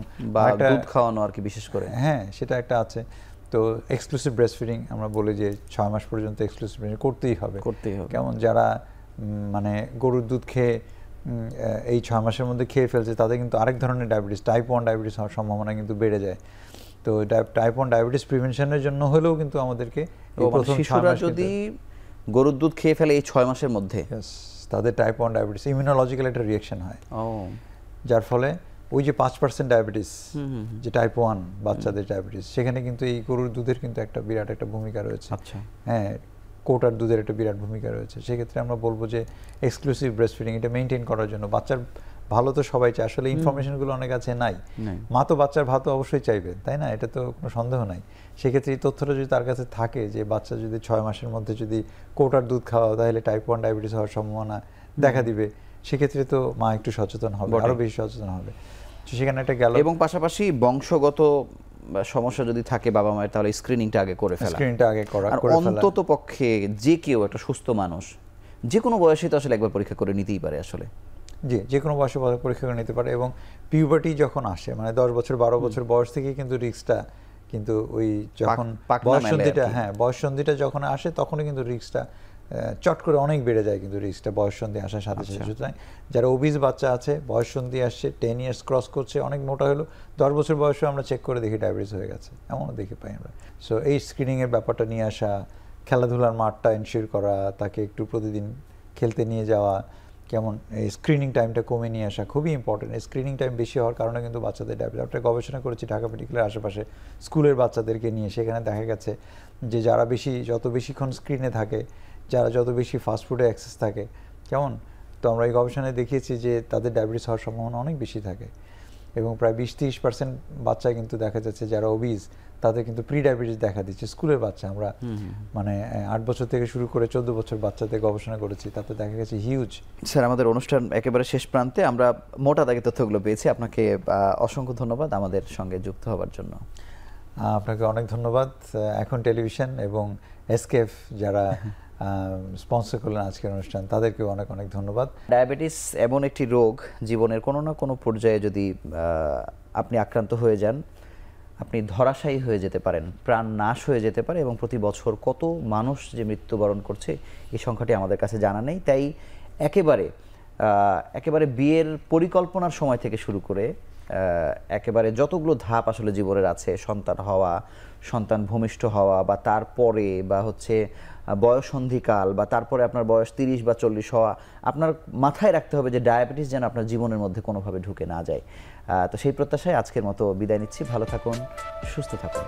দুধ খাওয়ানো আর কি বিশেষ করে, হ্যাঁ সেটা একটা আছে। তো এক্সক্লুসিভ ব্রেস্ট ফিডিং আমরা বলি যে 6 মাস পর্যন্ত এক্সক্লুসিভ ব্রেস্ট করতেই হবে। কেমন যারা মানে গরুর দুধ খেয়ে এই 6 মাসের মধ্যে খেয়ে ফেলছে তাদের কিন্তু আরেক ধরনের ডায়াবেটিস, টাইপ 1 ডায়াবেটিস হওয়ার সম্ভাবনা কিন্তু বেড়ে যায়। তো টাইপ 1 ডায়াবেটিস প্রিভেনশনের জন্য হলেও কিন্তু আমাদেরকে শিশুরা যদি গরুর দুধ খেয়ে ফেলে এই 6 মাসের মধ্যে তাদের টাইপ 1 ডায়াবেটিস ইমিউনোলজিক্যাল একটা রিঅ্যাকশন হয়, যার ফলে ওই যে 5% ডায়াবেটিস যে টাইপ 1 বাচ্চাদের ডায়াবেটিস, সেখানে কিন্তু এই গরুর দুধের কিন্তু একটা বিরাট একটা ভূমিকা রয়েছে। আচ্ছা, হ্যাঁ কোটার দুধের একটা বিরাট ভূমিকা রয়েছে। সেক্ষেত্রে আমরা বলবো যে এক্সক্লুসিভ ব্রেস্ট ফিডিং এটা মেনটেন করার জন্য বাচ্চার ভালো তো সবাই চায়, আসলে ইনফরমেশনগুলো অনেক কাছে নাই। মা তো বাচ্চার ভালো তো অবশ্যই চাইবে, তাই না, এটা তো কোনো সন্দেহ নাই। সেক্ষেত্রে এই তথ্যটা যদি তার কাছে থাকে যে বাচ্চা যদি 6 মাসের মধ্যে যদি কোটার দুধ খাওয়া তাহলে টাইপ 1 ডায়াবেটিস হওয়ার সম্ভাবনা দেখা দিবে, সেক্ষেত্রে তো মা একটু সচেতন হবে, আরও বেশি সচেতন হবে। তো সেখানে একটা গেল। এবং পাশাপাশি বংশগত সমস্যা যদি থাকে বাবা মায়ের, তাহলে স্ক্রিনিংটা আগে করে ফেলা, স্ক্রিনিংটা আগে করা অন্তত পক্ষে যে কেউ একটা সুস্থ মানুষ যে কোনো বয়সে তো আসলে একবার পরীক্ষা করে নিতেই পারে আসলে। জি, যে কোনো বয়সে পরীক্ষা করে নিতে পারে। এবং পিউবার্টি যখন আসে মানে 10 বছর 12 বছর বয়স থেকেই কিন্তু রিস্কটা কিন্তু ওই যখন বয়ঃসন্ধিটা, হ্যাঁ বয়ঃসন্ধিটা যখন আসে তখনই কিন্তু রিস্কটা চট করে অনেক বেড়ে যায়, কিন্তু রিস্কটা বয়ঃসন্ধি আসার সাথে সাথে। সুতরাং যারা ওবিস বাচ্চা আছে, বয়ঃসন্ধি আসছে, 10 ইয়ার্স ক্রস করছে, অনেক মোটা হলো, 10 বছর বয়সে আমরা চেক করে দেখি ডায়াবেটিস হয়ে গেছে, এমনও দেখে পাই আমরা। সো এই স্ক্রিনিংয়ের ব্যাপারটা নিয়ে আসা, খেলাধুলার মাঠটা এনশিওর করা, তাকে একটু প্রতিদিন খেলতে নিয়ে যাওয়া, কেমন এই স্ক্রিনিং টাইমটা কমে নিয়ে আসা খুবই ইম্পর্টেন্ট। এই স্ক্রিনিং টাইম বেশি হওয়ার কারণে কিন্তু বাচ্চাদের ডায়াবেটিস, একটা গবেষণা করেছি ঢাকা মেডিকেলের আশেপাশে স্কুলের বাচ্চাদেরকে নিয়ে, সেখানে দেখা গেছে যে যারা যত বেশিক্ষণ স্ক্রিনে থাকে, যারা যত বেশি ফাস্টফুডে অ্যাক্সেস থাকে, কেমন, তো আমরা এই গবেষণায় দেখিয়েছি যে তাদের ডায়াবেটিস হওয়ার সম্ভাবনা অনেক বেশি থাকে। এবং প্রায় 20-30% বাচ্চা কিন্তু দেখা যাচ্ছে যারা ওবিস তাদের কিন্তু প্রি ডায়াবেটিস দেখা দিচ্ছে স্কুলের বাচ্চা। আমরা মানে 8 বছর থেকে শুরু করে 14 বছর বাচ্চাদের গবেষণা করেছি, তাতে দেখা গেছে হিউজ। স্যার আমাদের অনুষ্ঠান একেবারে শেষ প্রান্তে, আমরা মোটা দাগে তথ্যগুলো পেয়েছি, আপনাকে অসংখ্য ধন্যবাদ আমাদের সঙ্গে যুক্ত হওয়ার জন্য। আপনাকে অনেক ধন্যবাদ। এখন টেলিভিশন এবং এসকেএফ যারা স্পন্সর করলেন আজকের অনুষ্ঠান, তাদেরকেও অনেক অনেক ধন্যবাদ। ডায়াবেটিস এমন একটি রোগ, জীবনের কোনো না কোনো পর্যায়ে যদি আপনি আক্রান্ত হয়ে যান, আপনি ধরাশায়ী হয়ে যেতে পারেন, প্রাণ নাশ হয়ে যেতে পারে, এবং প্রতি বছর কত মানুষ যে মৃত্যুবরণ করছে এই সংখ্যাটি আমাদের কাছে জানা নেই। তাই একেবারে বিয়ের পরিকল্পনার সময় থেকে শুরু করে একেবারে যতগুলো ধাপ আসলে জীবনের আছে, সন্তান হওয়া, সন্তান ভূমিষ্ঠ হওয়া, বা তারপরে বা হচ্ছে বয়ঃসন্ধিকাল, বা তারপরে আপনার বয়স 30 বা 40 হওয়া, আপনার মাথায় রাখতে হবে যে ডায়াবেটিস যেন আপনার জীবনের মধ্যে কোনোভাবে ঢুকে না যায়। তো সেই প্রত্যাশায় আজকের মতো বিদায় নিচ্ছি। ভালো থাকুন, সুস্থ থাকুন।